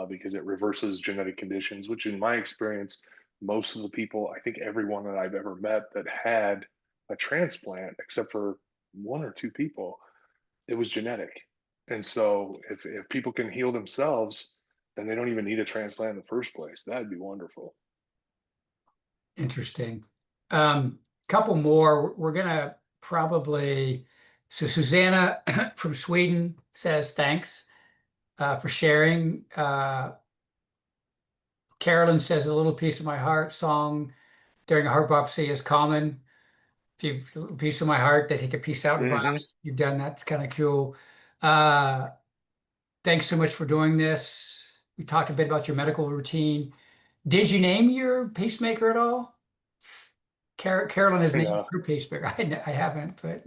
because it reverses genetic conditions, which in my experience, most of the people, I think everyone that I've ever met that had a transplant, except for 1 or 2 people, it was genetic. And so if people can heal themselves, then they don't even need a transplant in the first place. That'd be wonderful. Interesting. Couple more. We're gonna probably. So Susanna from Sweden says thanks for sharing. Carolyn says a little piece of my heart song during a heart biopsy is common. If you have a piece of my heart, they take a piece out and Mhm. biopsy. You've done that. It's kind of cool. Thanks so much for doing this. We talked a bit about your medical routine. Did you name your pacemaker at all? Carolyn has named Yeah. her pacemaker. I haven't, but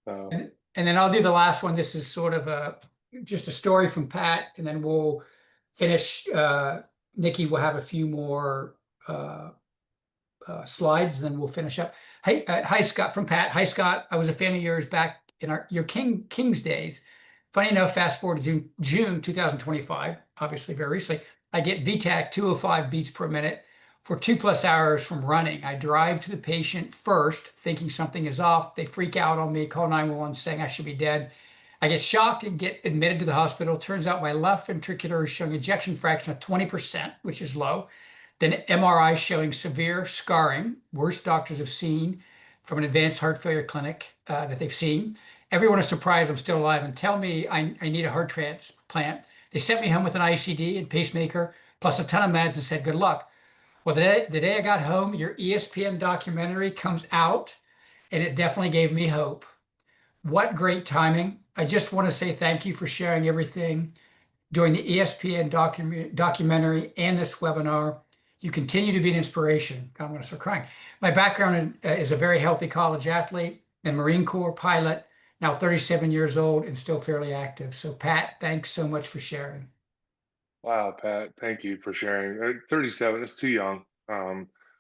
Uh, and then I'll do the last one. This is sort of just a story from Pat, and then we'll finish. Nikki will have a few more slides, then we'll finish up. Hey, hi Scott from Pat. Hi Scott. I was a fan of yours back in your King's days. Funny enough, fast forward to June 2025, obviously very recently. I get VTAC 205 beats per minute for 2+ hours from running. I drive to the patient first, thinking something is off. They freak out on me, call 911 saying I should be dead. I get shocked and get admitted to the hospital. Turns out my left ventricular is showing ejection fraction of 20%, which is low. Then MRI showing severe scarring, worst doctors have seen from an advanced heart failure clinic that they've seen. Everyone is surprised I'm still alive and tell me I need a heart transplant. They sent me home with an ICD and pacemaker, plus a ton of meds and said, good luck. Well, the day I got home, your ESPN documentary comes out, and it definitely gave me hope. What great timing. I just want to say thank you for sharing everything during the ESPN documentary and this webinar. You continue to be an inspiration. God, I'm going to start crying. My background is a very healthy college athlete and Marine Corps pilot, now 37 years old and still fairly active. So Pat, thanks so much for sharing. wow, Pat, thank you for sharing. 37 is too young.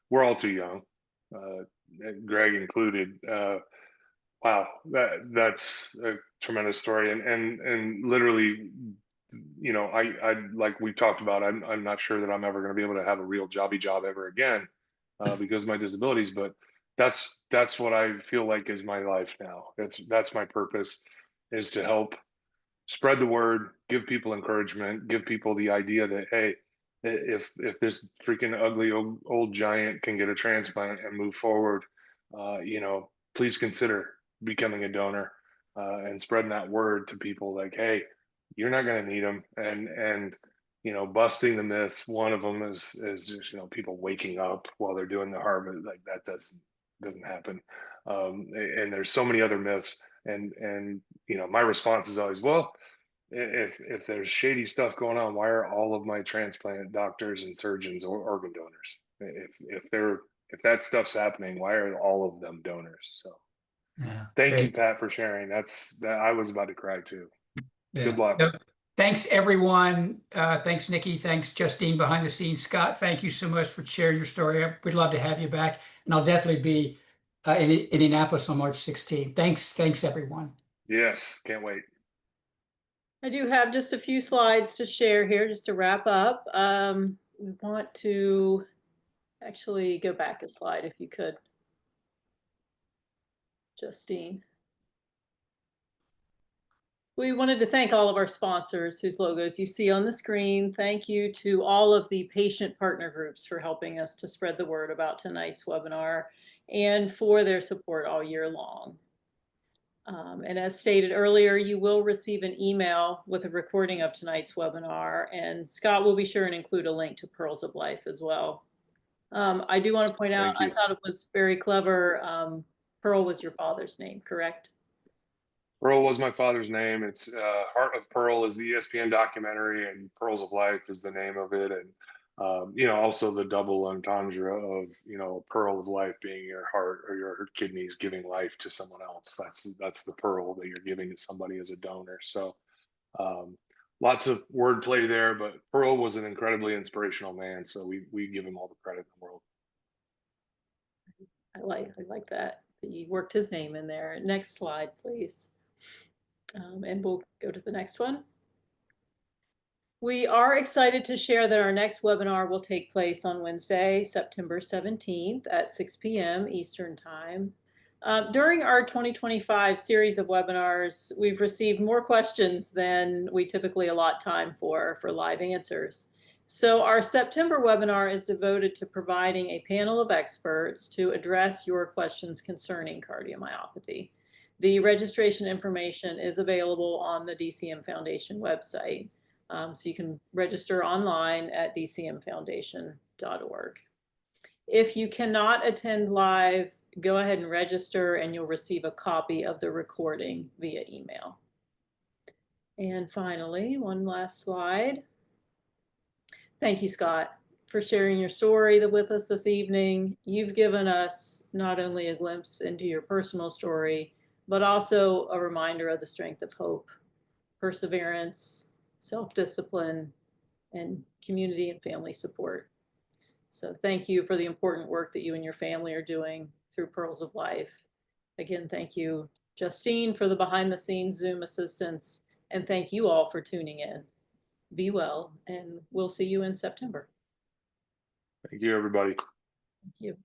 We're all too young, Greg included. Wow, that's a tremendous story, and literally, you know, I like we talked about. I'm not sure that I'm ever going to be able to have a real jobby job ever again because of my disabilities. But that's what I feel like is my life now. That's my purpose, is to help spread the word, give people encouragement, give people the idea that, hey, if this freaking ugly old giant can get a transplant and move forward, you know, please consider becoming a donor and spreading that word to people. Like, hey, you're not going to need them, and you know, busting the myths. One of them is just, you know, people waking up while they're doing the harvest. Like that doesn't happen. And there's so many other myths, and you know, my response is always, well, if there's shady stuff going on, why are all of my transplant doctors and surgeons or organ donors? If that stuff's happening, why are all of them donors? So Yeah, thank you, great. Pat, for sharing. That I was about to cry too. Yeah. Good luck. No, thanks, everyone. Thanks, Nikki. Thanks, Justine, behind the scenes. Scott, thank you so much for sharing your story. We'd love to have you back. And I'll definitely be in Indianapolis on March 16th. Thanks, everyone. Yes, can't wait. I do have just a few slides to share here just to wrap up. We want to actually go back a slide if you could, Justine. We wanted to thank all of our sponsors whose logos you see on the screen. Thank you to all of the patient partner groups for helping us to spread the word about tonight's webinar and for their support all year long. And as stated earlier, you will receive an email with a recording of tonight's webinar, and Scott will be sure and include a link to Pearls of Life as well. I do want to point out, Thank you. I thought it was very clever. Pearl was your father's name, correct? Pearl was my father's name. It's Heart of Pearl is the ESPN documentary, and Pearls of Life is the name of it. And you know, also the double entendre of, you know, a pearl of life being your heart or your kidneys giving life to someone else. That's the pearl that you're giving to somebody as a donor. So lots of wordplay there, but Pearl was an incredibly inspirational man. So we give him all the credit in the world. I like that you worked his name in there. Next slide, please. And we'll go to the next one. We are excited to share that our next webinar will take place on Wednesday, September 17th at 6 p.m. Eastern Time. During our 2025 series of webinars, we've received more questions than we typically allot time for live answers. So our September webinar is devoted to providing a panel of experts to address your questions concerning cardiomyopathy. The registration information is available on the DCM Foundation website. So you can register online at dcmfoundation.org. If you cannot attend live, go ahead and register and you'll receive a copy of the recording via email. And finally, one last slide. Thank you, Scott, for sharing your story with us this evening. You've given us not only a glimpse into your personal story, but also a reminder of the strength of hope, perseverance, self-discipline, and community and family support. So thank you for the important work that you and your family are doing through Pearls of Life. Again, thank you, Justine, for the behind-the-scenes Zoom assistance, and thank you all for tuning in. Be well, and we'll see you in September. Thank you, everybody. Thank you.